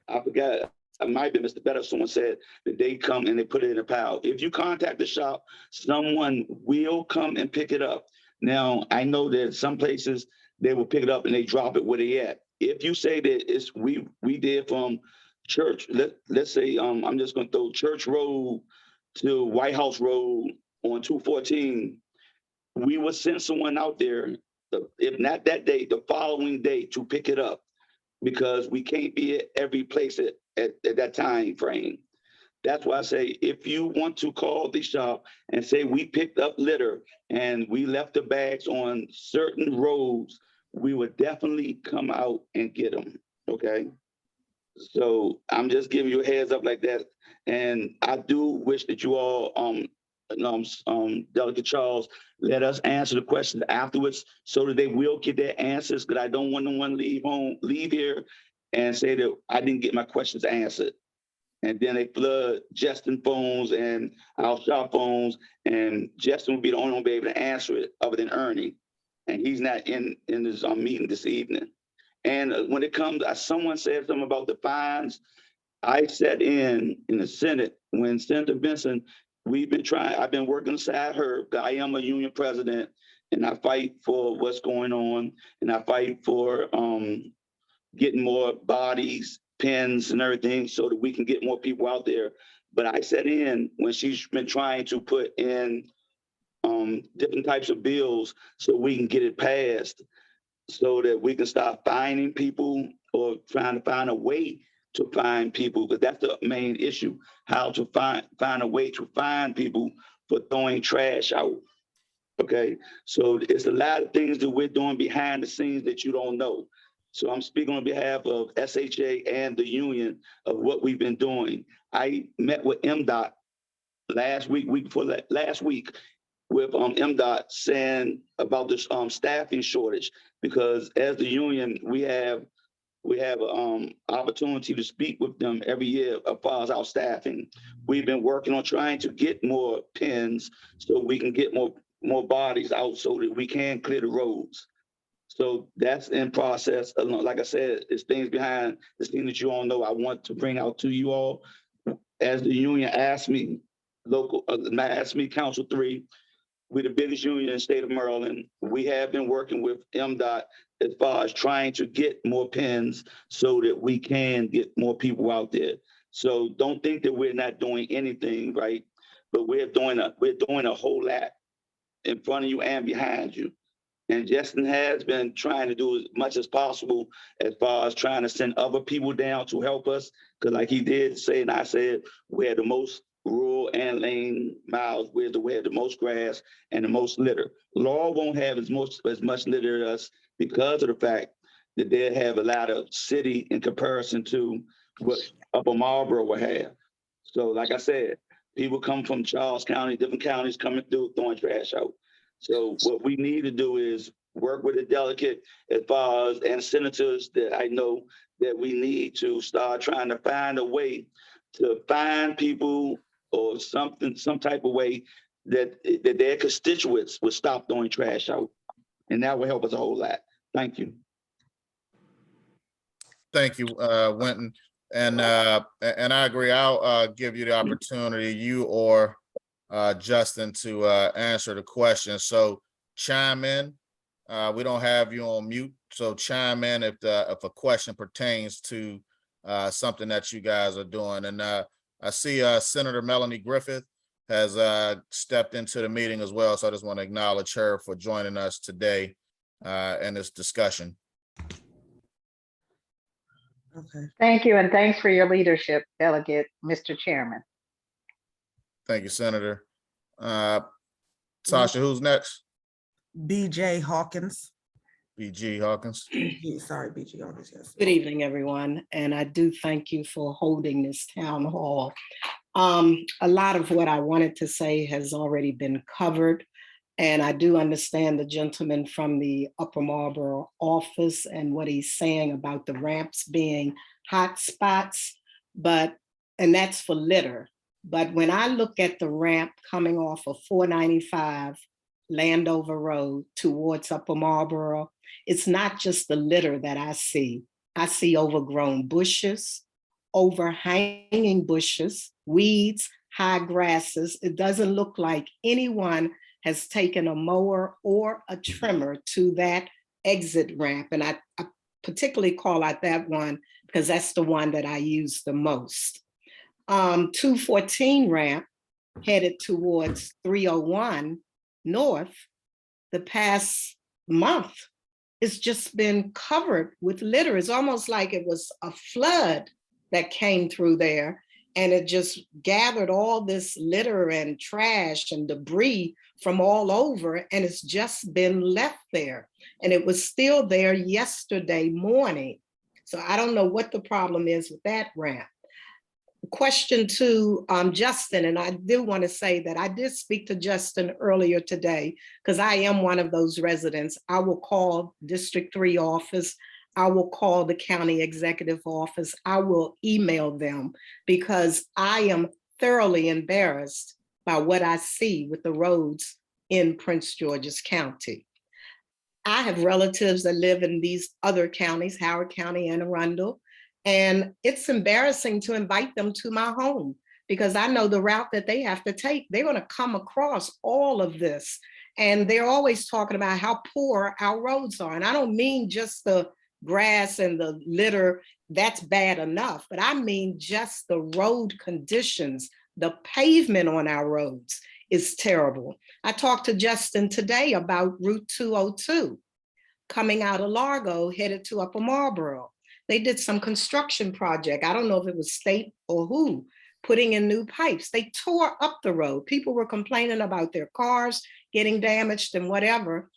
Speaker 4: I forgot. It might be Mr. Better. Someone said that they come and they put it in a pile. If you contact the shop, someone will come and pick it up. Now, I know that some places they will pick it up and they drop it where they at. If you say that it's we did from Church, let's say I'm just going to throw Church Road to White House Road on 214. we will send someone out there, if not that day, the following day to pick it up, because we can't be at every place at that time frame. That's why I say, if you want to call the shop and say we picked up litter and we left the bags on certain roads, we would definitely come out and get them, okay? So I'm just giving you a heads up like that. And I do wish that you all, Delegate Charles, let us answer the questions afterwards so that they will get their answers, because I don't want no one leave here and say that I didn't get my questions answered. And then they flood Justin phones and our shop phones, and Justin will be the only one to be able to answer it other than Ernie. And he's not in this meeting this evening. And when it comes, someone said something about the fines. I sat in the Senate when Senator Benson, I've been working beside her. I am a union president, and I fight for what's going on, and I fight for getting more bodies, pens and everything so that we can get more people out there. But I sat in when she's been trying to put in different types of bills so we can get it passed, so that we can start finding people or trying to find a way to find people, because that's the main issue, how to find a way to find people for throwing trash out. Okay, so it's a lot of things that we're doing behind the scenes that you don't know. So I'm speaking on behalf of SHA and the union of what we've been doing. I met with MDOT last week with MDOT saying about this staffing shortage, because as the union, we have opportunity to speak with them every year as far as our staffing. We've been working on trying to get more pens so we can get more bodies out so that we can clear the roads. So that's in process. Like I said, it's things behind the scene that you all know I want to bring out to you all. As the union asked me, Council 3, we're the biggest union in the state of Maryland. We have been working with MDOT as far as trying to get more pens so that we can get more people out there. So don't think that we're not doing anything, right? But we're doing a whole lot in front of you and behind you. And Justin has been trying to do as much as possible as far as trying to send other people down to help us. Because like he did say, and I said, we had the most rural and lane miles, we have the most grass and the most litter. Law won't have as much litter as us because of the fact that they have a lot of city in comparison to what Upper Marlboro will have. So like I said, people come from Charles County, different counties coming through throwing trash out. So what we need to do is work with the delegate as far as and senators that I know that we need to start trying to find a way to find people or some type of way that their constituents would stop throwing trash out. And that will help us a whole lot. Thank you.
Speaker 1: Thank you, Winton. And I agree. I'll give you the opportunity, you or Justin, to answer the question. So chime in. We don't have you on mute, so chime in if a question pertains to something that you guys are doing. And I see Senator Melanie Griffith has stepped into the meeting as well, so I just want to acknowledge her for joining us today in this discussion.
Speaker 3: Okay.
Speaker 11: Thank you, and thanks for your leadership, Delegate, Mr. Chairman.
Speaker 1: Thank you, Senator. Tasha, who's next?
Speaker 3: BJ Hawkins.
Speaker 1: BG Hawkins.
Speaker 3: Sorry, BG Hawkins, yes.
Speaker 12: Good evening, everyone, and I do thank you for holding this town hall. A lot of what I wanted to say has already been covered, and I do understand the gentleman from the Upper Marlboro office and what he's saying about the ramps being hot spots, and that's for litter. But when I look at the ramp coming off of 495 Landover Road towards Upper Marlboro, it's not just the litter that I see. I see overgrown bushes, overhanging bushes, weeds, high grasses. It doesn't look like anyone has taken a mower or a trimmer to that exit ramp. And I particularly call out that one because that's the one that I use the most. 214 ramp headed towards 301 north. the past month, it's just been covered with litter. It's almost like it was a flood that came through there, and it just gathered all this litter and trash and debris from all over, and it's just been left there. And it was still there yesterday morning. So I don't know what the problem is with that ramp. Question to Justin, and I do want to say that I did speak to Justin earlier today, because I am one of those residents. I will call District 3 office. I will call the county executive office. I will email them, because I am thoroughly embarrassed by what I see with the roads in Prince George's County. I have relatives that live in these other counties, Howard County and Arundel, and it's embarrassing to invite them to my home, because I know the route that they have to take. They're going to come across all of this, and they're always talking about how poor our roads are. And I don't mean just the grass and the litter, that's bad enough, but I mean just the road conditions. The pavement on our roads is terrible. I talked to Justin today about Route 202 coming out of Largo headed to Upper Marlboro. They did some construction project. I don't know if it was state or who, putting in new pipes. They tore up the road. People were complaining about their cars getting damaged and whatever.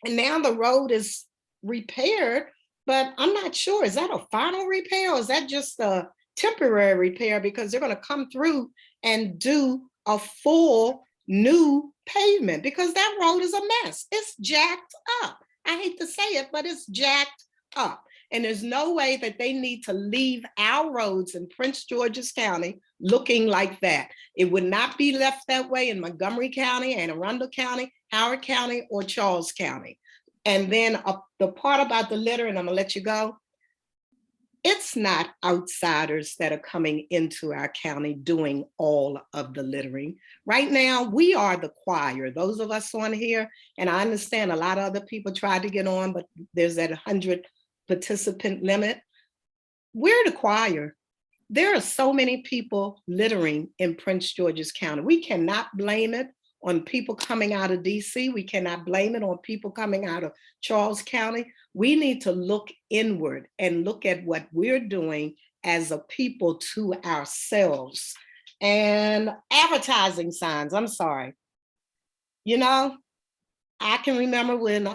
Speaker 12: And now the road is repaired, but I'm not sure, is that a final repair or is that just a temporary repair? Because they're going to come through and do a full new pavement, because that road is a mess. It's jacked up. I hate to say it, but it's jacked up. And there's no way that they need to leave our roads in Prince George's County looking like that. It would not be left that way in Montgomery County, Anne Arundel County, Howard County, or Charles County. And then the part about the litter, and I'm gonna let you go, it's not outsiders that are coming into our county doing all of the littering. Right now, we are the choir, those of us on here, and I understand a lot of other people tried to get on, but there's that 100 participant limit. We're the choir. There are so many people littering in Prince George's County. We cannot blame it on people coming out of DC. We cannot blame it on people coming out of Charles County. We need to look inward and look at what we're doing as a people to ourselves. And advertising signs, I'm sorry. You know, I can remember when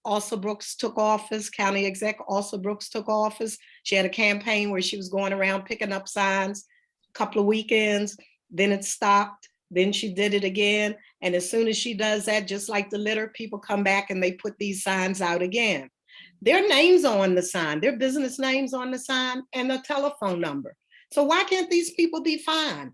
Speaker 12: Elsa Brooks took office, County Exec Elsa Brooks took office. She had a campaign where she was going around picking up signs a couple of weekends, then it stopped, then she did it again. And as soon as she does that, just like the litter, people come back and they put these signs out again. Their names are on the sign, their business names on the sign, and the telephone number. So why can't these people be fined?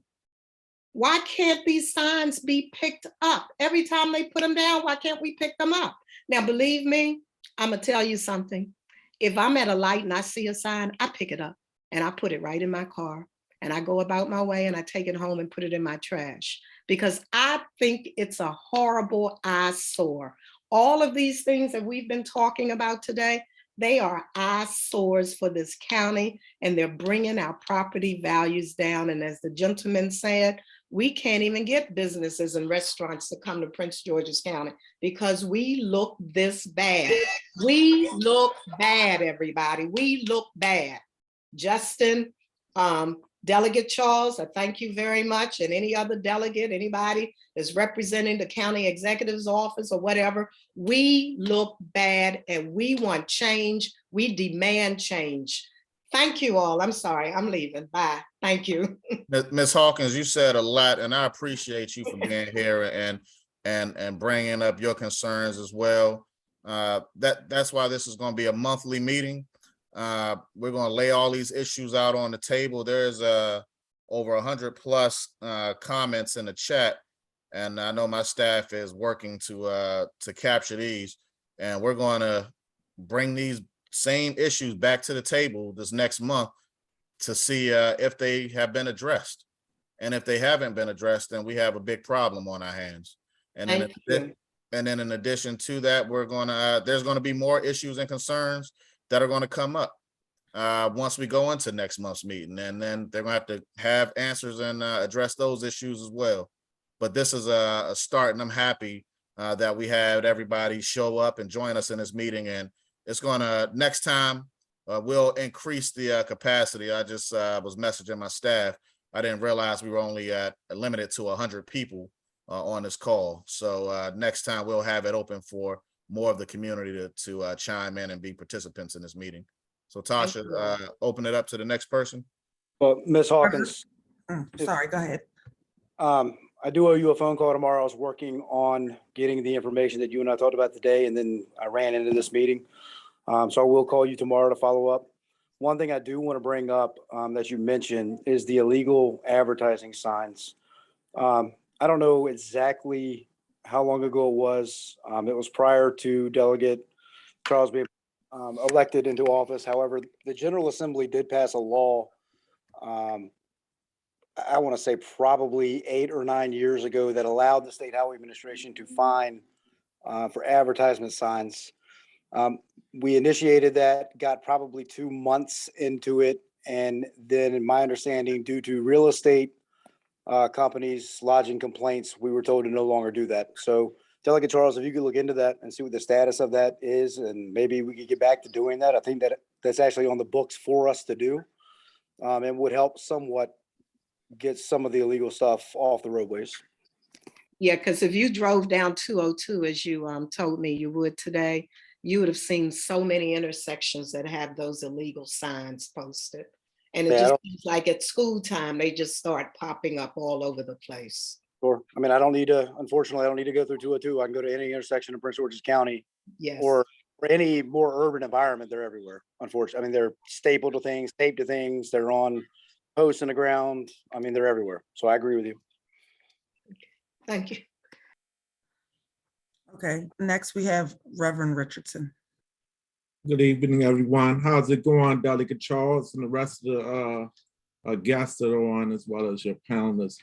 Speaker 12: Why can't these signs be picked up? Every time they put them down, why can't we pick them up? Now, believe me, I'm gonna tell you something. If I'm at a light and I see a sign, I pick it up and I put it right in my car and I go about my way and I take it home and put it in my trash, because I think it's a horrible eyesore. All of these things that we've been talking about today, they are eyesores for this county, and they're bringing our property values down. And as the gentleman said, we can't even get businesses and restaurants to come to Prince George's County because we look this bad. We look bad, everybody. We look bad. Justin, Delegate Charles, I thank you very much. And any other delegate, anybody that's representing the county executive's office or whatever, we look bad and we want change. We demand change. Thank you all. I'm sorry, I'm leaving. Bye. Thank you.
Speaker 1: Ms. Hawkins, you said a lot, and I appreciate you for being here and bringing up your concerns as well. That's why this is going to be a monthly meeting. We're going to lay all these issues out on the table. There's over 100+ comments in the chat, and I know my staff is working to capture these, and we're going to bring these same issues back to the table this next month to see if they have been addressed. And if they haven't been addressed, then we have a big problem on our hands. And then in addition to that, we're going to there's going to be more issues and concerns that are going to come up once we go into next month's meeting, and then they're going to have answers and address those issues as well. But this is a start, and I'm happy that we had everybody show up and join us in this meeting. And it's gonna, next time, we'll increase the capacity. I just was messaging my staff. I didn't realize we were only limited to 100 people on this call. So next time we'll have it open for more of the community to chime in and be participants in this meeting. So Tasha, open it up to the next person.
Speaker 6: Well, Ms. Hawkins,
Speaker 3: Sorry, go ahead.
Speaker 6: I do owe you a phone call tomorrow. I was working on getting the information that you and I talked about today, and then I ran into this meeting. So I will call you tomorrow to follow up. One thing I do want to bring up that you mentioned is the illegal advertising signs. I don't know exactly how long ago it was. It was prior to Delegate Charles being elected into office. However, the General Assembly did pass a law, I want to say probably 8 or 9 years ago, that allowed the State Highway Administration to fine for advertisement signs. We initiated that, got probably 2 months into it. And then in my understanding, due to real estate companies lodging complaints, we were told to no longer do that. So Delegate Charles, if you could look into that and see what the status of that is, and maybe we could get back to doing that. I think that that's actually on the books for us to do, and would help somewhat get some of the illegal stuff off the roadways.
Speaker 12: Yeah, because if you drove down 202, as you told me you would today, you would have seen so many intersections that have those illegal signs posted. And it just seems like at school time, they just start popping up all over the place.
Speaker 6: Sure. I mean, I don't need to, unfortunately, I don't need to go through 202. I can go to any intersection in Prince George's County.
Speaker 12: Yes.
Speaker 6: Or any more urban environment. They're everywhere, unfortunately. I mean, they're stapled to things, taped to things. They're on posts in the ground. I mean, they're everywhere. So I agree with you.
Speaker 12: Thank you.
Speaker 3: Okay, next we have Reverend Richardson.
Speaker 13: Good evening, everyone. How's it going, Delegate Charles and the rest of the guests that are on, as well as your panelists?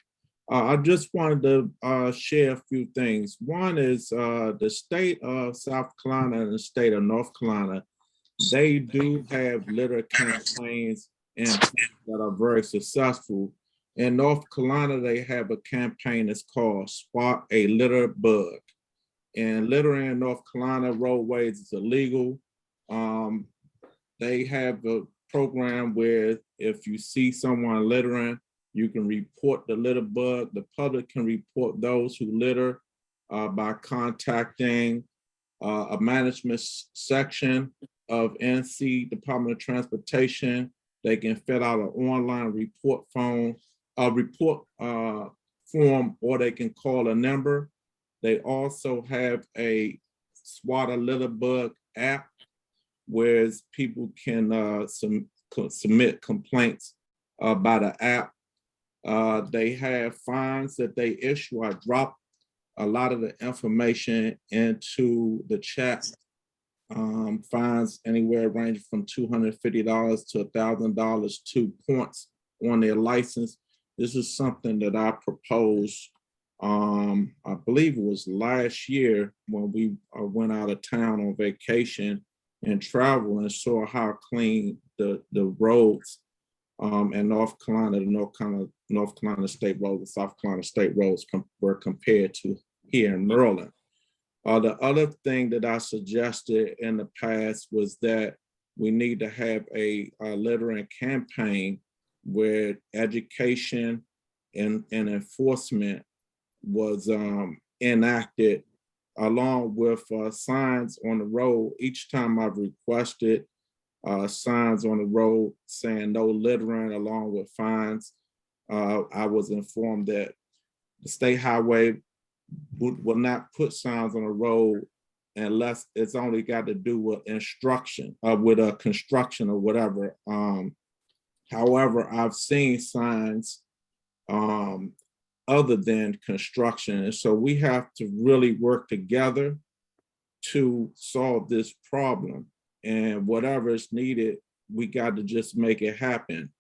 Speaker 13: I just wanted to share a few things. One is the state of South Carolina and the state of North Carolina, they do have litter campaigns and that are very successful. In North Carolina, they have a campaign that's called Spot a Litter Bug. And littering in North Carolina roadways is illegal. They have a program where if you see someone littering, you can report the litter bug. The public can report those who litter by contacting a management section of NC Department of Transportation. They can fill out an online report form, or they can call a number. They also have a Swat a Litter Bug app, where people can submit complaints by the app. They have fines that they issue. I dropped a lot of the information into the chat. Fines anywhere ranging from $250 to $1,000, 2 points on their license. This is something that I proposed, I believe it was last year when we went out of town on vacation and travel and saw how clean the roads in North Carolina, the North Carolina state roads, the South Carolina state roads were compared to here in Maryland. The other thing that I suggested in the past was that we need to have a littering campaign where education and enforcement was enacted along with signs on the road. Each time I've requested signs on the road saying no littering along with fines, I was informed that the state highway will not put signs on the road unless it's only got to do with instruction, with a construction or whatever. However, I've seen signs other than construction. And so we have to really work together to solve this problem. And whatever is needed, we got to just make it happen.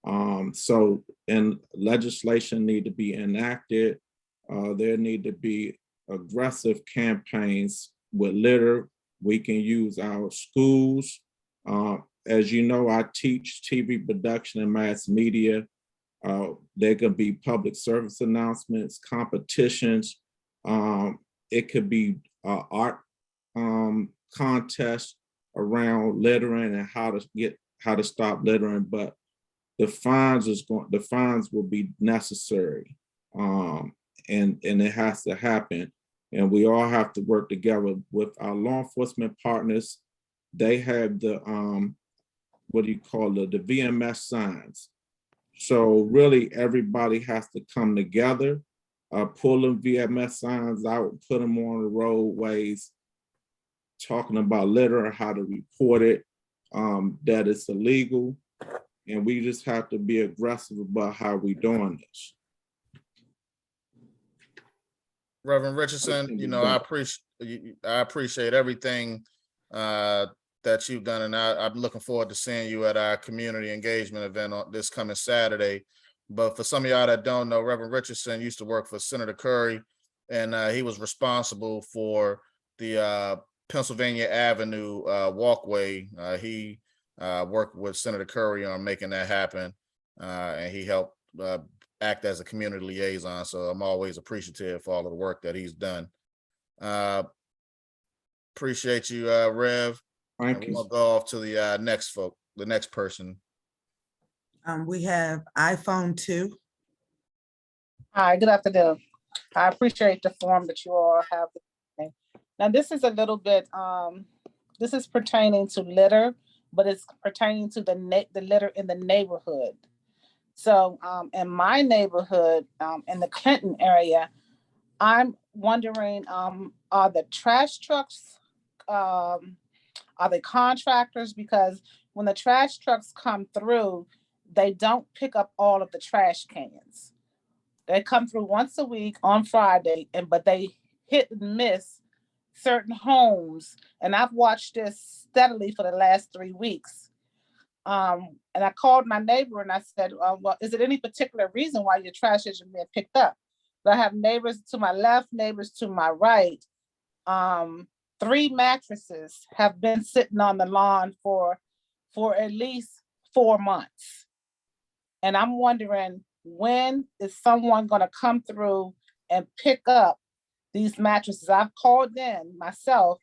Speaker 13: And legislation need to be enacted. There need to be aggressive campaigns with litter. We can use our schools. As you know, I teach TV production and mass media. There can be public service announcements, competitions. it could be art contest around littering and how to stop littering, but the fines will be necessary. And it has to happen. And we all have to work together with our law enforcement partners. They have the the VMS signs. So really everybody has to come together, pull them VMS signs out, put them on the roadways, talking about litter, how to report it, that it's illegal. And we just have to be aggressive about how we're doing this.
Speaker 1: Reverend Richardson, you know, I appreciate everything that you've done, and I'm looking forward to seeing you at our community engagement event on this coming Saturday. But for some of y'all that don't know, Reverend Richardson used to work for Senator Curry, and he was responsible for the Pennsylvania Avenue walkway. He worked with Senator Curry on making that happen, and he helped act as a community liaison. So I'm always appreciative for all of the work that he's done. Appreciate you, Rev.
Speaker 13: Thank you.
Speaker 1: We'll go off to the next person.
Speaker 3: We have iPhone 2.
Speaker 11: Hi, good afternoon. I appreciate the forum that you all have. Now, this is a little bit, this is pertaining to litter, but it's pertaining to the litter in the neighborhood. So in my neighborhood, in the Clinton area, I'm wondering, are the trash trucks, are they contractors? Because when the trash trucks come through, they don't pick up all of the trash cans. They come through once a week on Friday, but they hit and miss certain homes. And I've watched this steadily for the last 3 weeks. And I called my neighbor and I said, well, is there any particular reason why your trash isn't being picked up? But I have neighbors to my left, neighbors to my right. 3 mattresses have been sitting on the lawn for at least 4 months. And I'm wondering, when is someone going to come through and pick up these mattresses? I've called in myself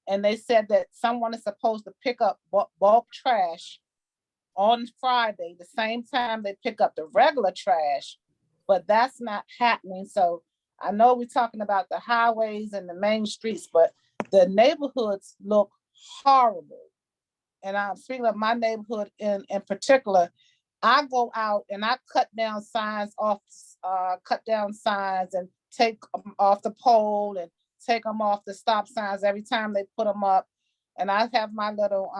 Speaker 11: and they said that someone is supposed to pick up bulk trash on Friday, the same time they pick up the regular trash, but that's not happening. So I know we're talking about the highways and the main streets, but the neighborhoods look horrible. And I'm speaking of my neighborhood in particular. I go out and I cut down signs and take them off the pole and take them off the stop signs every time they put them up. And I have my little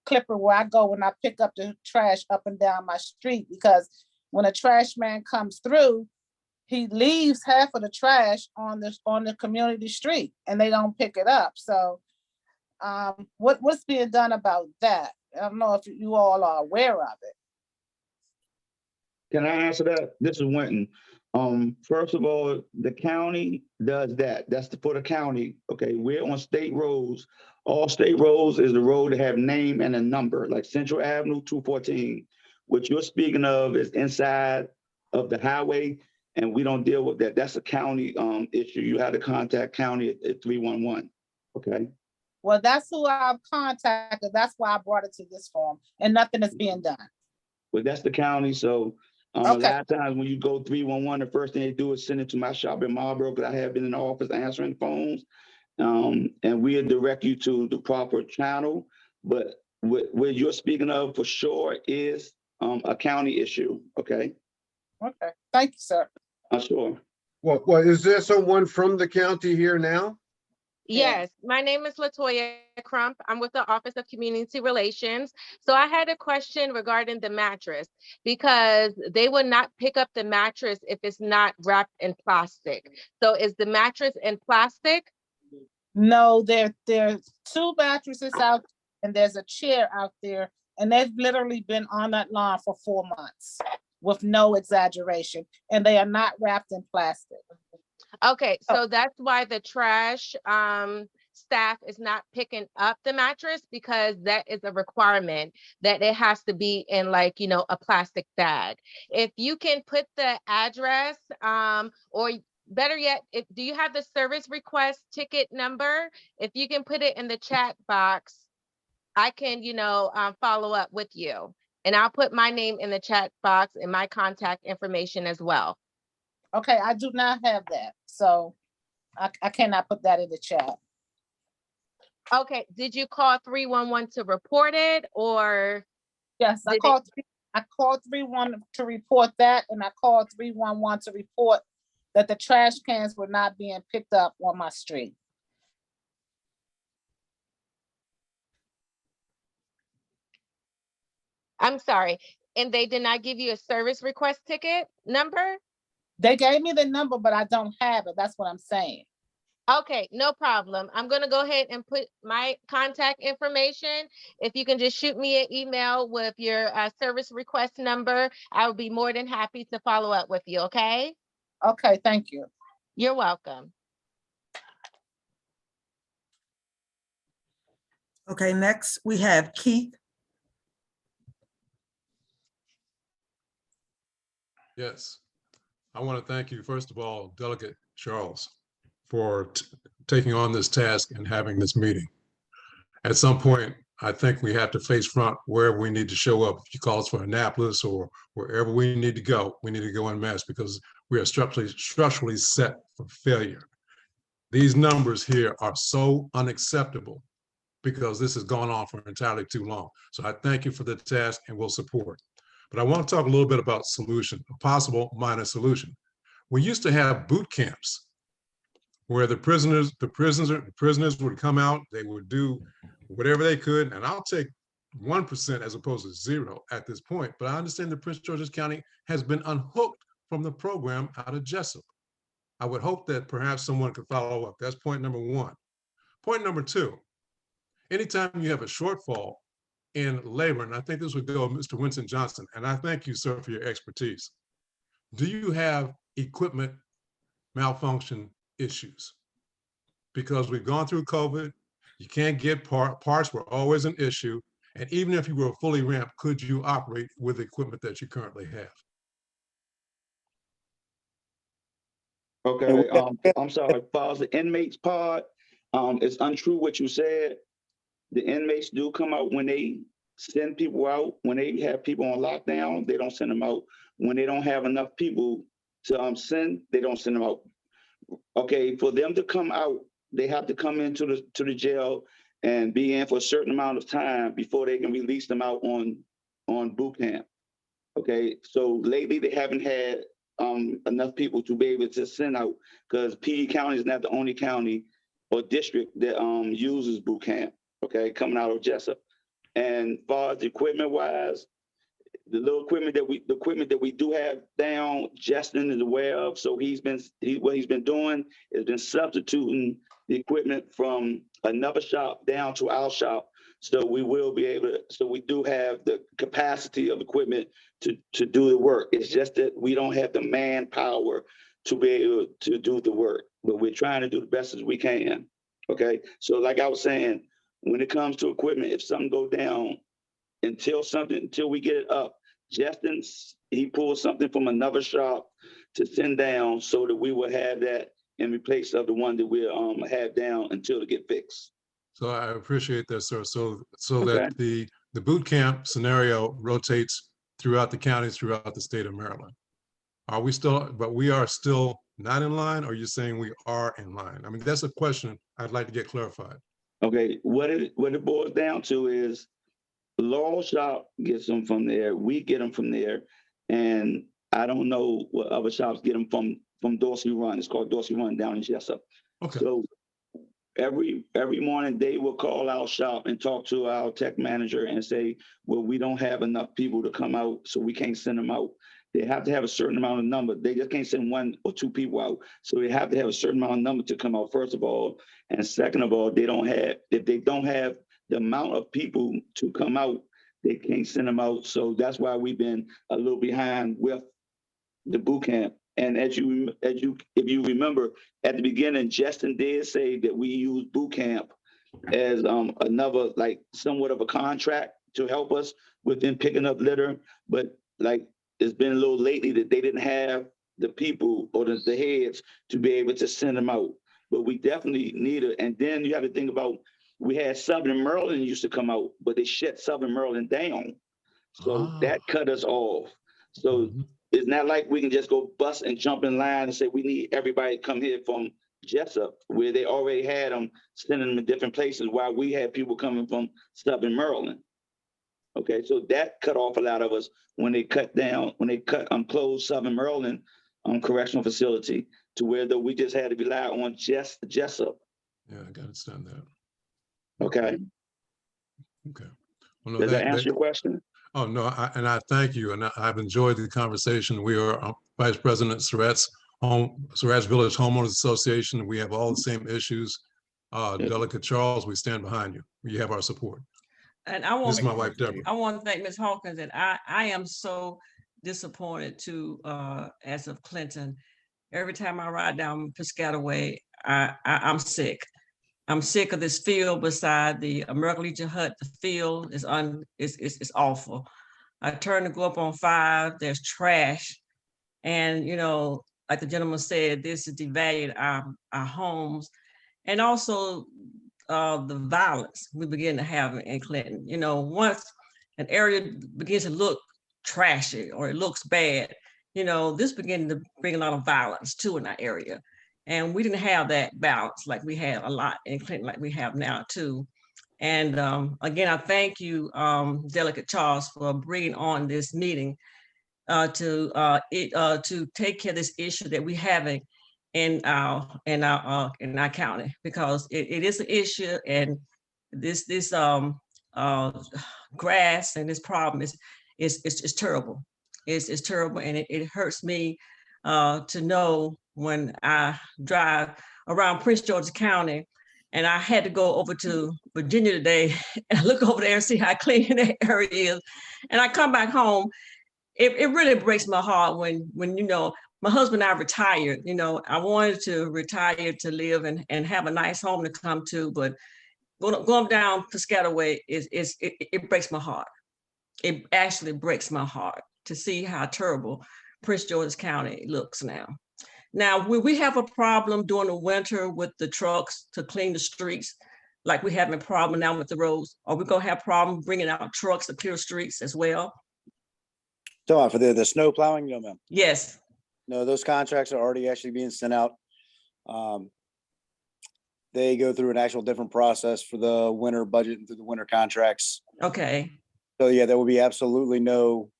Speaker 11: clipper where I go when I pick up the trash up and down my street, because when a trash man comes through, he leaves half of the trash on the community street and they don't pick it up. So what's being done about that? I don't know if you all are aware of it.
Speaker 4: Can I answer that? This is Winton. First of all, the county does that. That's for the county. Okay, we're on state roads. All state roads is the road that have name and a number, like Central Avenue 214. What you're speaking of is inside of the highway, and we don't deal with that. That's a county issue. You have to contact county at 311. Okay.
Speaker 11: Well, that's who I've contacted. That's why I brought it to this forum, and nothing is being done.
Speaker 4: Well, that's the county. So a lot of times when you go 311, the first thing they do is send it to my shop in Marlboro, because I have been in the office answering phones. And we'll direct you to the proper channel. But what you're speaking of for sure is a county issue. Okay.
Speaker 11: Okay. Thank you, sir.
Speaker 4: Sure.
Speaker 7: Well, is there someone from the county here now?
Speaker 14: Yes, my name is Latoya Crump. I'm with the Office of Community Relations. So I had a question regarding the mattress, because they would not pick up the mattress if it's not wrapped in plastic. So is the mattress in plastic?
Speaker 11: No, there's 2 mattresses out and there's a chair out there, and they've literally been on that lawn for 4 months with no exaggeration, and they are not wrapped in plastic.
Speaker 14: Okay, so that's why the trash staff is not picking up the mattress, because that is a requirement that it has to be in, like, you know, a plastic bag. If you can put the address or better yet, do you have the service request ticket number? If you can put it in the chat box, I can, follow up with you. And I'll put my name in the chat box and my contact information as well.
Speaker 11: Okay, I do not have that, so I cannot put that in the chat.
Speaker 14: Okay, did you call 311 to report it, or?
Speaker 11: Yes, I called 311 to report that, and I called 311 to report that the trash cans were not being picked up on my street.
Speaker 14: I'm sorry, and they did not give you a service request ticket number?
Speaker 11: They gave me the number, but I don't have it. That's what I'm saying.
Speaker 14: Okay, no problem. I'm gonna go ahead and put my contact information. If you can just shoot me an email with your service request number, I would be more than happy to follow up with you, okay?
Speaker 11: Okay, thank you.
Speaker 14: You're welcome.
Speaker 3: Okay, next we have Keith.
Speaker 15: Yes, I want to thank you, first of all, Delegate Charles, for taking on this task and having this meeting. At some point, I think we have to face front wherever we need to show up. If you call us for Annapolis or wherever we need to go en masse, because we are structurally set for failure. These numbers here are so unacceptable because this has gone on for entirely too long. So I thank you for the task and will support. But I want to talk a little bit about solution, a possible minor solution. We used to have boot camps where the prisoners would come out, they would do whatever they could, and I'll take 1% as opposed to 0 at this point, but I understand that Prince George's County has been unhooked from the program out of Jessup. I would hope that perhaps someone could follow up. That's point number 1. Point number 2, anytime you have a shortfall in labor, and I think this would go to Mr. Winston Johnson, and I thank you, sir, for your expertise. Do you have equipment malfunction issues? Because we've gone through COVID, you can't get parts were always an issue. And even if you were fully ramped, could you operate with the equipment that you currently have?
Speaker 4: Okay, I'm sorry, as far as the inmates part, it's untrue what you said. The inmates do come out when they send people out. When they have people on lockdown, they don't send them out. When they don't have enough people to send, they don't send them out. Okay, for them to come out, they have to come into the jail and be in for a certain amount of time before they can release them out on boot camp. Okay, so lately they haven't had enough people to be able to send out, because PD County is not the only county or district that uses boot camp. Okay, coming out of Jessup. And as far as equipment wise, the equipment that we do have down, Justin is aware of. So what he's been doing is been substituting the equipment from another shop down to our shop. So we will be able to, so we do have the capacity of equipment to do the work. It's just that we don't have the manpower to be able to do the work, but we're trying to do the best as we can. Okay, so like I was saying, when it comes to equipment, if something go down, until we get it up, Justin, he pulled something from another shop to send down so that we will have that in replace of the one that we'll have down until it get fixed.
Speaker 15: So I appreciate that, sir. So
Speaker 4: Okay.
Speaker 15: that the boot camp scenario rotates throughout the counties, throughout the state of Maryland. We are still not in line, or are you saying we are in line? I mean, that's a question I'd like to get clarified.
Speaker 4: Okay, what it boils down to is Laurel Shop gets them from there, we get them from there, and I don't know what other shops get them from Dorsey Run. It's called Dorsey Run down in Jessup.
Speaker 15: Okay.
Speaker 4: So every morning they will call our shop and talk to our tech manager and say, well, we don't have enough people to come out, so we can't send them out. They have to have a certain amount of number. They just can't send 1 or 2 people out. So they have to have a certain amount of number to come out, first of all. And second of all, if they don't have the amount of people to come out, they can't send them out. So that's why we've been a little behind with the boot camp. And if you remember at the beginning, Justin did say that we use boot camp as another, like, somewhat of a contract to help us with them picking up litter. But like, it's been a little lately that they didn't have the people or the heads to be able to send them out. But we definitely need it. And then you have to think about, we had Southern Maryland used to come out, but they shut Southern Maryland down. So that cut us off. So it's not like we can just go bust and jump in line and say we need everybody to come here from Jessup, where they already had them, sending them in different places, while we had people coming from Southern Maryland. Okay, so that cut off a lot of us when they closed Southern Maryland correctional facility, to where though we just had to rely on Jessup.
Speaker 15: Yeah, I can understand that.
Speaker 4: Okay.
Speaker 15: Okay. Well, no,
Speaker 4: Does that answer your question?
Speaker 15: Oh, no, I thank you. And I've enjoyed the conversation. We are Vice President Surratt's Village Homeowners Association. We have all the same issues. Delegate Charles, we stand behind you. You have our support.
Speaker 16: And I want,
Speaker 15: This is my wife, Deborah.
Speaker 16: I want to thank Ms. Hawkins, and I am so disappointed too, as of Clinton. Every time I ride down Piscataway, I'm sick. I'm sick of this field beside the American Legion hut. The field is it's awful. I turn to go up on 5, there's trash. And, you know, like the gentleman said, this has devalued our homes. And also the violence we begin to have in Clinton. You know, once an area begins to look trashy or it looks bad, you know, this began to bring a lot of violence too in our area. And we didn't have that balance like we had a lot in Clinton, like we have now too. And again, I thank you, Delegate Charles, for bringing on this meeting to take care of this issue that we're having in our county, because it is an issue, and this grass and this problem is terrible. It's terrible, and it hurts me to know when I drive around Prince George's County, and I had to go over to Virginia today and look over there and see how clean that area is. And I come back home, it really breaks my heart when you know, my husband and I retired. You know, I wanted to retire to live and have a nice home to come to, but going down Piscataway it breaks my heart. It actually breaks my heart to see how terrible Prince George's County looks now. Now, will we have a problem during the winter with the trucks to clean the streets, like we have a problem now with the roads? Are we gonna have problem bringing out trucks to clear streets as well?
Speaker 6: So for the snow plowing, no, ma'am.
Speaker 16: Yes.
Speaker 6: No, those contracts are already actually being sent out. They go through an actual different process for the winter budget and through the winter contracts.
Speaker 16: Okay.
Speaker 6: So yeah, there will be absolutely no,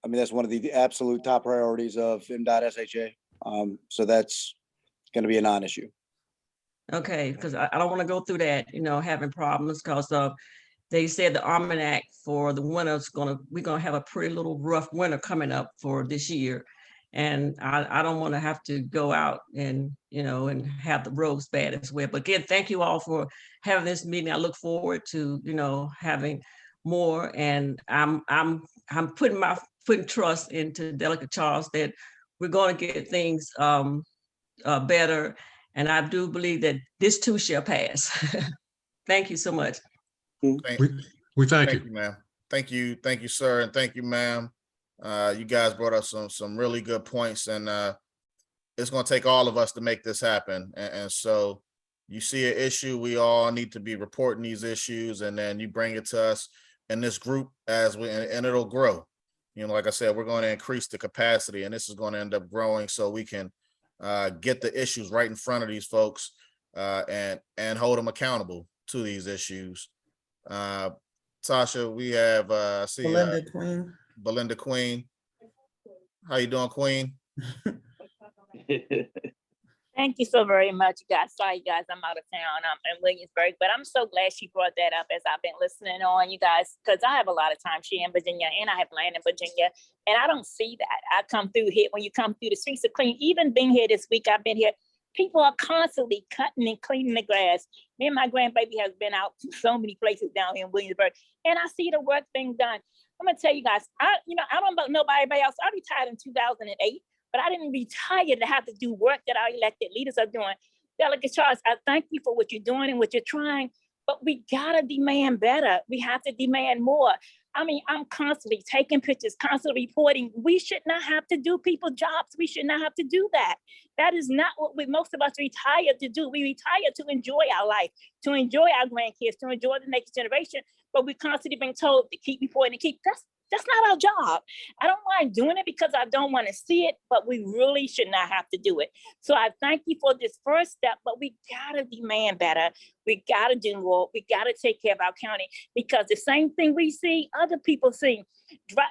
Speaker 6: I mean, that's one of the absolute top priorities of MDOT SHA. So that's going to be a non-issue.
Speaker 16: Okay, because I don't want to go through that, you know, having problems, because they said the almanac for the winter is we're gonna have a pretty little rough winter coming up for this year. And I don't want to have to go out and, you know, and have the roads bad as well. But again, thank you all for having this meeting. I look forward to, you know, having more. And I'm putting trust into Delegate Charles that we're going to get things better. And I do believe that this too shall pass. Thank you so much.
Speaker 15: We thank you,
Speaker 1: ma'am. Thank you, sir, and thank you, ma'am. You guys brought up some really good points, and it's going to take all of us to make this happen. And so you see an issue, we all need to be reporting these issues, and then you bring it to us in this group and it'll grow. You know, like I said, we're going to increase the capacity, and this is going to end up growing so we can get the issues right in front of these folks and hold them accountable to these issues. Tasha, we have Belinda Queen. How you doing, Queen?
Speaker 17: Thank you so very much, you guys. Sorry, you guys, I'm out of town. I'm in Williamsburg, but I'm so glad she brought that up as I've been listening on you guys, because I have a lot of time here in Virginia, and I have land in Virginia, and I don't see that. I come through here, when you come through, the streets are clean. Even being here this week, I've been here. People are constantly cutting and cleaning the grass. Me and my grandbaby has been out to so many places down here in Williamsburg, and I see the work being done. I'm gonna tell you guys, I don't know nobody else. I retired in 2008, but I didn't retire to have to do work that our elected leaders are doing. Delegate Charles, I thank you for what you're doing and what you're trying, but we gotta demand better. We have to demand more. I mean, I'm constantly taking pictures, constantly reporting. We should not have to do people's jobs. We should not have to do that. That is not what most of us retired to do. We retired to enjoy our life, to enjoy our grandkids, to enjoy the next generation. But we're constantly being told to keep reporting, that's not our job. I don't mind doing it because I don't want to see it, but we really should not have to do it. So I thank you for this first step, but we gotta demand better. We gotta do more. We gotta take care of our county, because the same thing we see, other people see.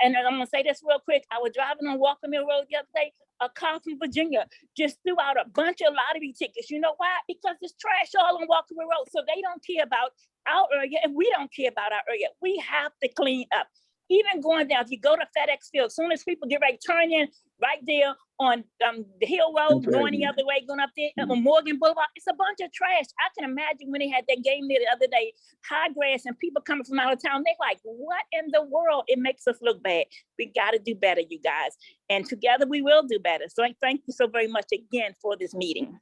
Speaker 17: And I'm gonna say this real quick. I was driving on Walker Mill Road the other day. A car from Virginia just threw out a bunch of lottery tickets. You know why? Because there's trash all on Walker Mill Road. So they don't care about our area, and we don't care about our area. We have to clean up. Even going down, if you go to FedEx Field, as soon as people get ready to turn in right there on the Hill Road, going the other way, going up there on Morgan Boulevard, it's a bunch of trash. I can imagine when they had that game there the other day, high grass and people coming from out of town, they're like, what in the world? It makes us look bad. We got to do better, you guys. And together we will do better. So thank you so very much again for this meeting.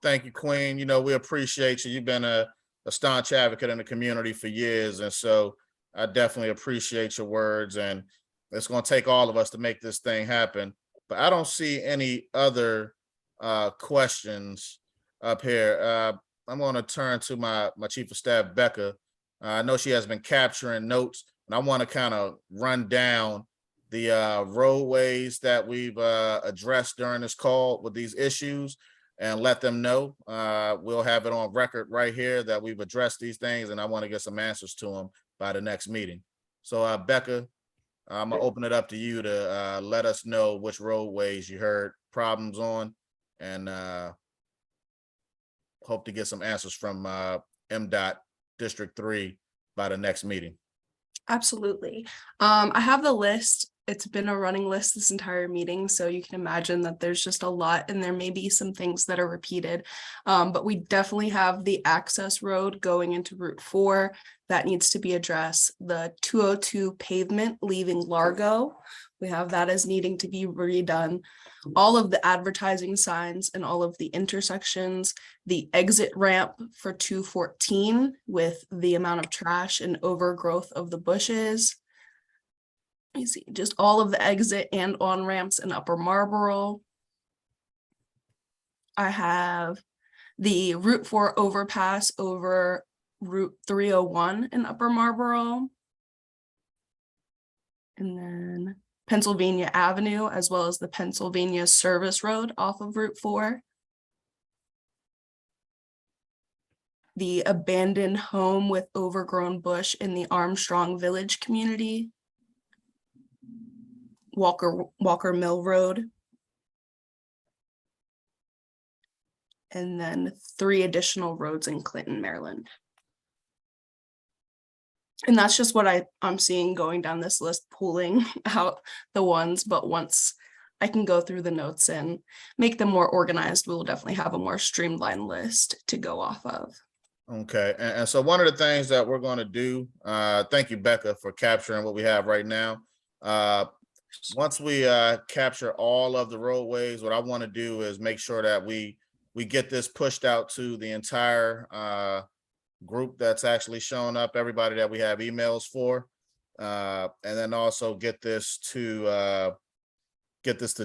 Speaker 1: Thank you, Queen. You know, we appreciate you. You've been a staunch advocate in the community for years. And so I definitely appreciate your words, and it's going to take all of us to make this thing happen. But I don't see any other questions up here. I'm going to turn to my Chief of Staff, Becca. I know she has been capturing notes, and I want to kind of run down the roadways that we've addressed during this call with these issues and let them know. We'll have it on record right here that we've addressed these things, and I want to get some answers to them by the next meeting. So Becca, I'm gonna open it up to you to let us know which roadways you heard problems on, and hope to get some answers from MDOT District 3 by the next meeting.
Speaker 2: Absolutely. I have the list. It's been a running list this entire meeting, so you can imagine that there's just a lot, and there may be some things that are repeated. But we definitely have the access road going into Route 4 that needs to be addressed. The 202 pavement leaving Largo, we have that as needing to be redone. All of the advertising signs and all of the intersections, the exit ramp for 214 with the amount of trash and overgrowth of the bushes. You see just all of the exit and on ramps in Upper Marlboro. I have the Route 4 overpass over Route 301 in Upper Marlboro. And then Pennsylvania Avenue, as well as the Pennsylvania Service Road off of Route 4. The abandoned home with overgrown bush in the Armstrong Village community. Walker Mill Road. And then 3 additional roads in Clinton, Maryland. And that's just what I'm seeing going down this list, pulling out the ones, but once I can go through the notes and make them more organized, we'll definitely have a more streamlined list to go off of.
Speaker 1: Okay, and so one of the things that we're going to do, thank you, Becca, for capturing what we have right now. Once we capture all of the roadways, what I want to do is make sure that we get this pushed out to the entire group that's actually showing up, everybody that we have emails for, and then also get this to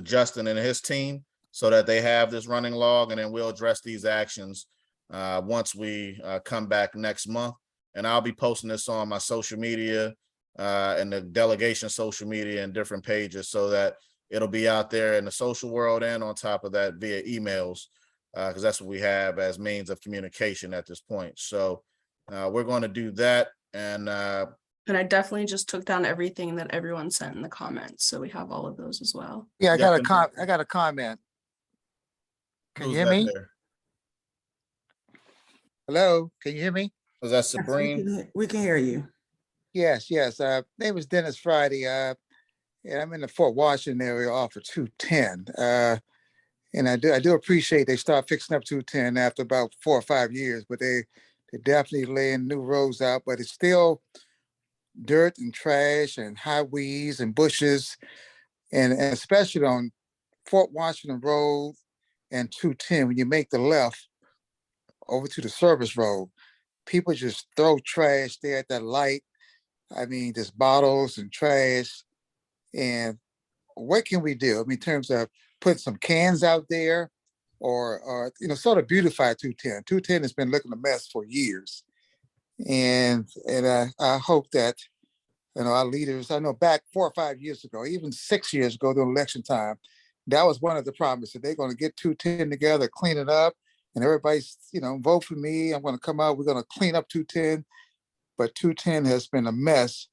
Speaker 1: Justin and his team so that they have this running log, and then we'll address these actions once we come back next month. And I'll be posting this on my social media and the delegation social media and different pages so that it'll be out there in the social world and on top of that via emails, because that's what we have as means of communication at this point. So we're going to do that. And I
Speaker 2: definitely just took down everything that everyone sent in the comments. So we have all of those as well.
Speaker 18: Yeah, I got a comment. Can you hear me?
Speaker 1: There?
Speaker 18: Hello, can you hear me?
Speaker 1: Was that Sabrine?
Speaker 3: We can hear you.
Speaker 18: Yes. Name is Dennis Friday. And I'm in the Fort Washington area off of 210. And I do appreciate they start fixing up 210 after about 4 or 5 years, but they're definitely laying new roads out, but it's still dirt and trash and high weeds and bushes, and especially on Fort Washington Road and 210, when you make the left over to the service road, people just throw trash there at that light. I mean, just bottles and trash. And what can we do? I mean, in terms of putting some cans out there or sort of beautify 210. 210 has been looking a mess for years. And I hope that, our leaders, I know back 4 or 5 years ago, even 6 years ago during election time, that was one of the promises. They're going to get 210 together, clean it up, and everybody's, vote for me. I'm going to come out. We're going to clean up 210. But 210 has been a mess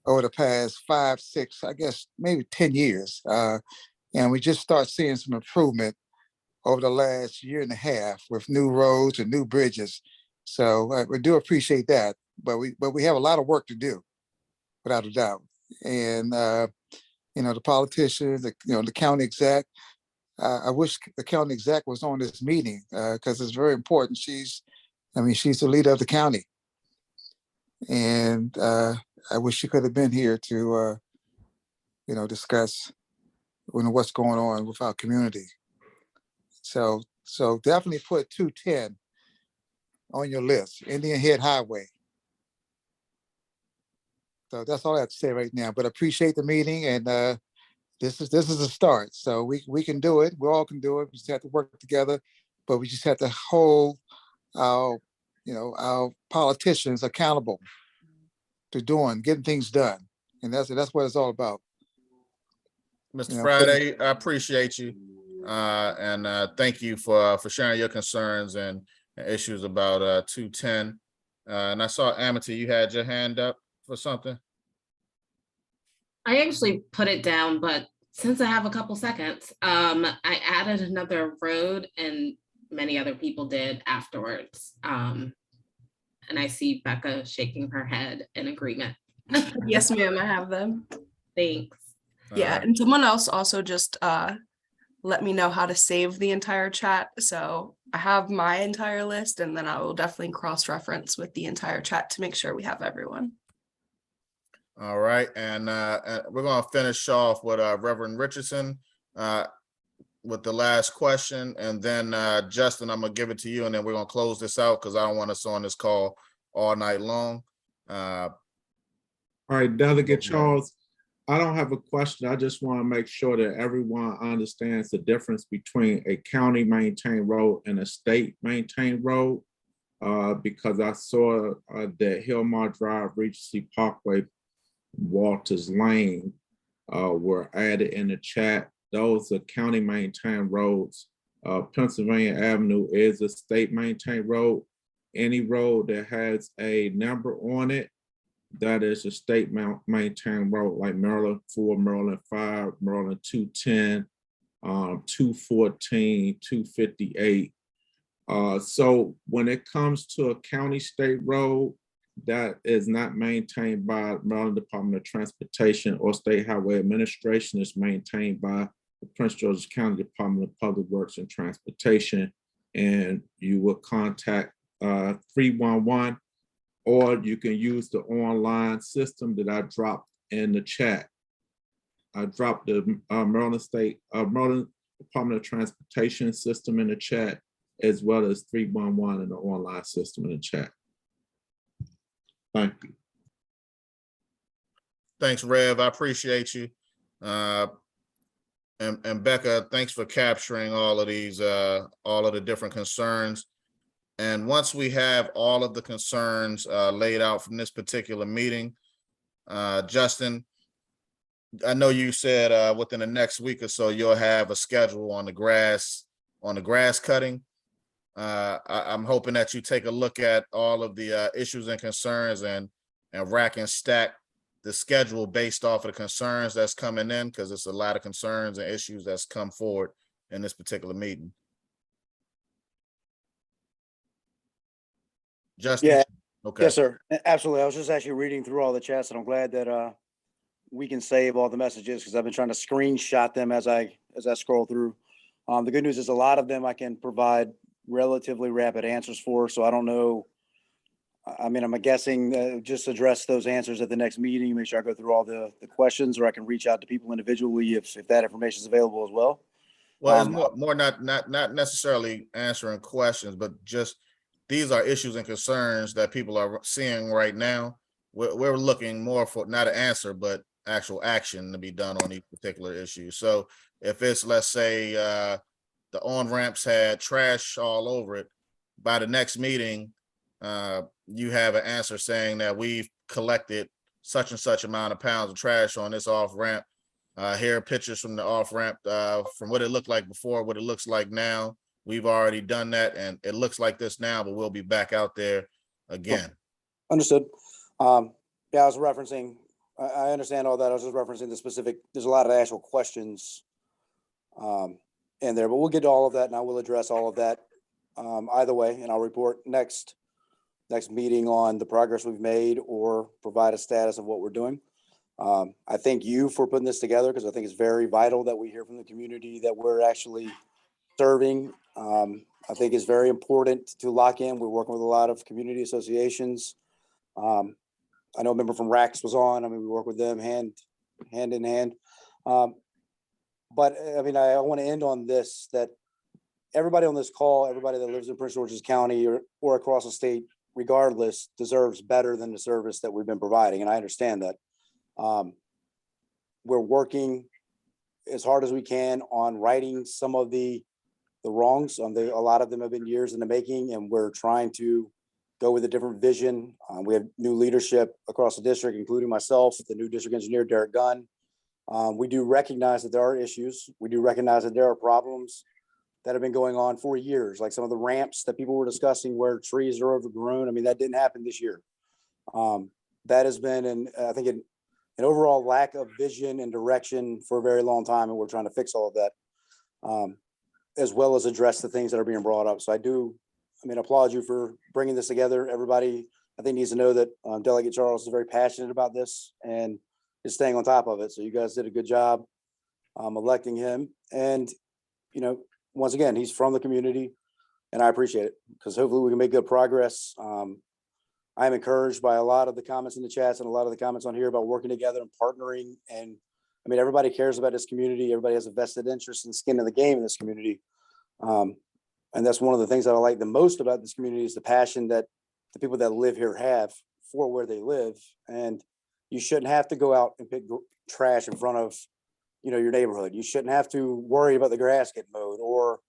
Speaker 18: over the past 5, 6, I guess, maybe 10 years. And we just start seeing some improvement over the last year and a half with new roads and new bridges. So we do appreciate that, but we have a lot of work to do, without a doubt. And the politicians, the county exec. I wish the county exec was on this meeting because it's very important. She's the leader of the county, and I wish she could have been here to discuss what's going on with our community. So definitely put 210 on your list, Indian Head Highway. So that's all I have to say right now, but I appreciate the meeting, and this is a start. So we can do it. We all can do it. We just have to work together, but we just have to hold our politicians accountable to getting things done. And that's what it's all about.
Speaker 1: Mr. Friday, I appreciate you. And thank you for sharing your concerns and issues about 210. And I saw Amity, you had your hand up for something.
Speaker 8: I actually put it down, but since I have a couple seconds, I added another road and many other people did afterwards. And I see Becca shaking her head in agreement.
Speaker 2: Yes, ma'am, I have them.
Speaker 8: Thanks.
Speaker 2: Yeah, and someone else also just let me know how to save the entire chat. So I have my entire list, and then I will definitely cross-reference with the entire chat to make sure we have everyone.
Speaker 1: All right, and we're going to finish off with Reverend Richardson with the last question, and then Justin, I'm going to give it to you, and then we're going to close this out because I don't want us on this call all night long.
Speaker 13: All right, Delegate Charles, I don't have a question. I just want to make sure that everyone understands the difference between a county maintained road and a state maintained road, because I saw that Hillmar Drive, Regency Parkway, Walters Lane were added in the chat. Those are county maintained roads. Pennsylvania Avenue is a state maintained road. Any road that has a number on it, that is a state maintained road, like Maryland 4, Maryland 5, Maryland 210, 214, 258. So when it comes to a county state road that is not maintained by Maryland Department of Transportation or State Highway Administration, is maintained by the Prince George's County Department of Public Works and Transportation, and you will contact 311, or you can use the online system that I dropped in the chat. I dropped the Maryland Department of Transportation system in the chat, as well as 311 and the online system in the chat. Thank you.
Speaker 1: Thanks, Rev. I appreciate you. And Becca, thanks for capturing all of these, all of the different concerns. And once we have all of the concerns laid out from this particular meeting, Justin, I know you said within the next week or so you'll have a schedule on the grass cutting. I'm hoping that you take a look at all of the issues and concerns and rack and stack the schedule based off of the concerns that's coming in, because it's a lot of concerns and issues that's come forward in this particular meeting. Justin?
Speaker 6: Yeah.
Speaker 1: Okay.
Speaker 6: Yes, sir. Absolutely. I was just actually reading through all the chats, and I'm glad that we can save all the messages, because I've been trying to screenshot them as I scroll through. The good news is a lot of them I can provide relatively rapid answers for. So I don't know. I mean, I'm guessing just address those answers at the next meeting, make sure I go through all the questions, or I can reach out to people individually if that information is available as well.
Speaker 1: Well, it's more not necessarily answering questions, but just these are issues and concerns that people are seeing right now. we're looking more for not an answer, but actual action to be done on each particular issue. So if it's, let's say, the on-ramps had trash all over it, by the next meeting, you have an answer saying that we've collected such and such amount of pounds of trash on this off-ramp. Here are pictures from the off-ramp, from what it looked like before, what it looks like now. We've already done that, and it looks like this now, but we'll be back out there again.
Speaker 6: Understood. Yeah, I was referencing, I understand all that. I was just referencing the specific, there's a lot of actual questions in there, but we'll get to all of that and I will address all of that either way. And I'll report next meeting on the progress we've made or provide a status of what we're doing. I thank you for putting this together because I think it's very vital that we hear from the community that we're actually serving. I think it's very important to lock in. We're working with a lot of community associations. I know a member from RACS was on. I mean, we work with them hand in hand. But I mean, I want to end on this, that everybody on this call, everybody that lives in Prince George's County or across the state, regardless, deserves better than the service that we've been providing. And I understand that. We're working as hard as we can on righting some of the wrongs. A lot of them have been years in the making, and we're trying to go with a different vision. We have new leadership across the district, including myself, the new district engineer, Derek Gunn. We do recognize that there are issues. We do recognize that there are problems that have been going on for years, like some of the ramps that people were discussing where trees are overgrown. I mean, that didn't happen this year. That has been, I think, an overall lack of vision and direction for a very long time, and we're trying to fix all of that, as well as address the things that are being brought up. So I applaud you for bringing this together. Everybody, I think, needs to know that Delegate Charles is very passionate about this and is staying on top of it. So you guys did a good job electing him. And, once again, he's from the community, and I appreciate it because hopefully we can make good progress. I'm encouraged by a lot of the comments in the chats and a lot of the comments on here about working together and partnering. And I mean, everybody cares about this community. Everybody has a vested interest and skin in the game in this community. And that's one of the things that I like the most about this community is the passion that the people that live here have for where they live. And you shouldn't have to go out and pick trash in front of, your neighborhood. You shouldn't have to worry about the grass getting mowed or,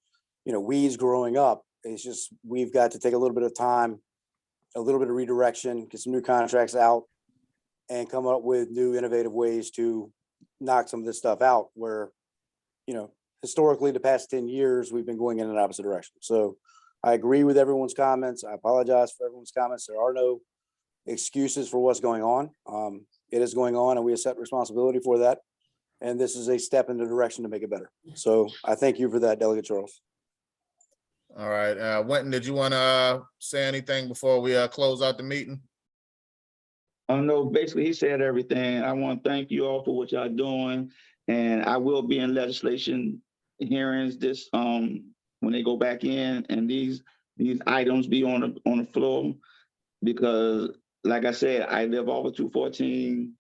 Speaker 6: weeds growing up. It's just, we've got to take a little bit of time, a little bit of redirection, get some new contracts out and come up with new innovative ways to knock some of this stuff out where, historically the past 10 years, we've been going in an opposite direction. So I agree with everyone's comments. I apologize for everyone's comments. There are no excuses for what's going on. It is going on and we accept responsibility for that. And this is a step in the direction to make it better. So I thank you for that, Delegate Charles.
Speaker 1: All right. Winton, did you want to say anything before we close out the meeting?
Speaker 4: No, basically he said everything. I want to thank you all for what y'all doing. And I will be in legislation hearings this when they go back in and these items be on the floor, because like I said, I live off of 214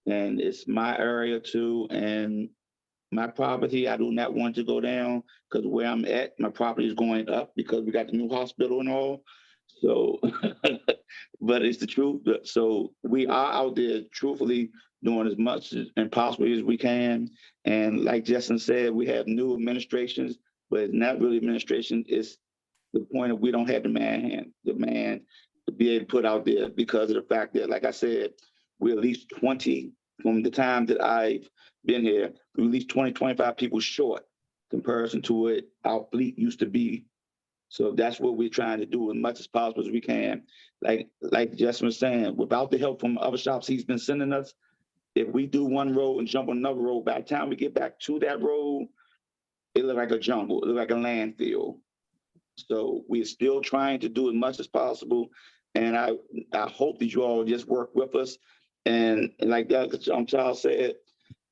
Speaker 4: and it's my area too. And my property, I do not want to go down because where I'm at, my property is going up because we got the new hospital and all. So, but it's the truth. So we are out there truthfully doing as much and possibly as we can. And like Justin said, we have new administrations, but it's not really administration. It's the point of we don't have the man to be able to put out there because of the fact that, like I said, we're at least 20 from the time that I've been here, we're at least 20, 25 people short comparison to what our fleet used to be. So that's what we're trying to do as much as possible as we can. Like Justin was saying, without the help from other shops he's been sending us, if we do one road and jump on another road, by the time we get back to that road, it look like a jungle, it look like a landfill. So we're still trying to do as much as possible. And I hope that you all just work with us. And like that, Charles said,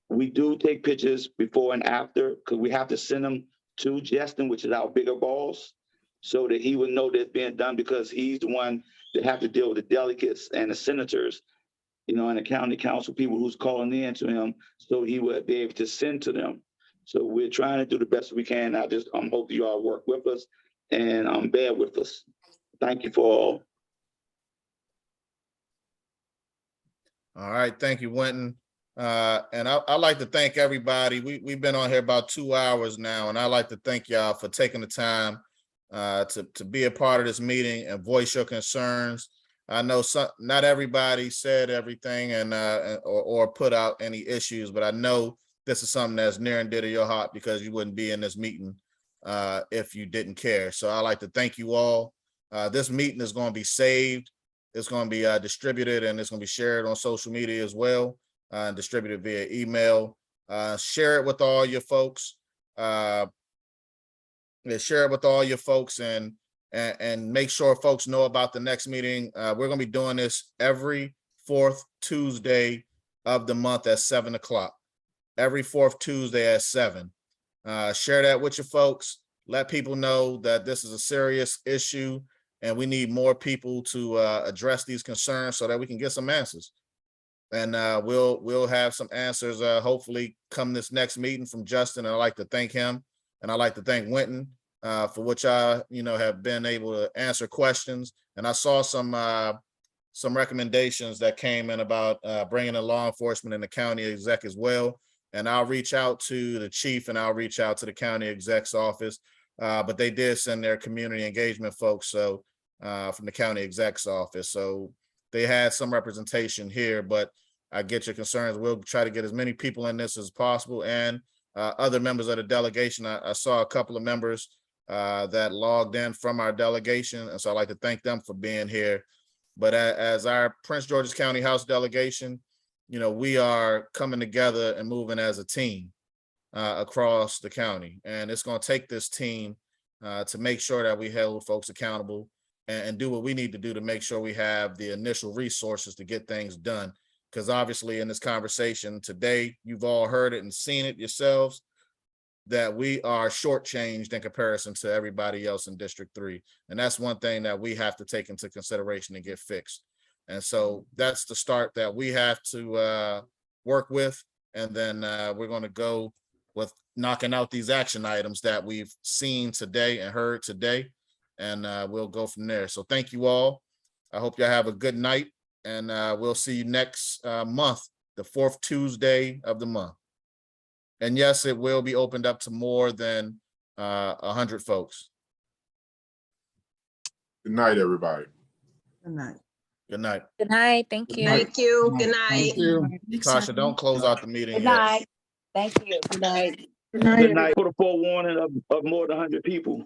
Speaker 4: we do take pictures before and after because we have to send them to Justin, which is our bigger boss, so that he would know that's being done because he's the one that have to deal with the delegates and the senators, and the county council people who's calling in to him, so he would be able to send to them. So we're trying to do the best we can. I just hope you all work with us and bear with us. Thank you for all.
Speaker 1: All right, thank you, Winton. And I'd like to thank everybody. We've been on here about 2 hours now, and I'd like to thank y'all for taking the time to be a part of this meeting and voice your concerns. I know not everybody said everything or put out any issues, but I know this is something that's near and dear to your heart because you wouldn't be in this meeting if you didn't care. So I'd like to thank you all. This meeting is going to be saved. It's going to be distributed, and it's going to be shared on social media as well, and distributed via email. Share it with all your folks. Share it with all your folks, and make sure folks know about the next meeting. We're going to be doing this every fourth Tuesday of the month at 7 o'clock. Every fourth Tuesday at 7. Share that with your folks. Let people know that this is a serious issue, and we need more people to address these concerns so that we can get some answers. And we'll have some answers hopefully come this next meeting from Justin. And I'd like to thank him, and I'd like to thank Winton for which I have been able to answer questions. And I saw some recommendations that came in about bringing in law enforcement in the county exec as well. And I'll reach out to the chief, and I'll reach out to the county exec's office. But they did send their community engagement folks, so from the county exec's office. So they had some representation here, but I get your concerns. We'll try to get as many people in this as possible, and other members of the delegation. I saw a couple of members that logged in from our delegation, and so I'd like to thank them for being here. But as our Prince George's County House delegation, we are coming together and moving as a team across the county. And it's going to take this team to make sure that we hold folks accountable and do what we need to do to make sure we have the initial resources to get things done. Because obviously in this conversation today, you've all heard it and seen it yourselves, that we are shortchanged in comparison to everybody else in District 3. And that's one thing that we have to take into consideration and get fixed. And so that's the start that we have to work with. And then we're going to go with knocking out these action items that we've seen today and heard today. And we'll go from there. So thank you all. I hope y'all have a good night. And we'll see you next month, the fourth Tuesday of the month. And yes, it will be opened up to more than 100 folks.
Speaker 19: Good night, everybody.
Speaker 3: Good night.
Speaker 1: Good night.
Speaker 17: Good night. Thank you.
Speaker 11: Thank you. Good
Speaker 3: Thank
Speaker 11: night.
Speaker 3: you.
Speaker 1: Tasha, don't close out the meeting
Speaker 17: Good
Speaker 1: yet.
Speaker 17: night. Thank you.
Speaker 11: Good night.
Speaker 4: Good night. Put a forewarning of more than 100 people.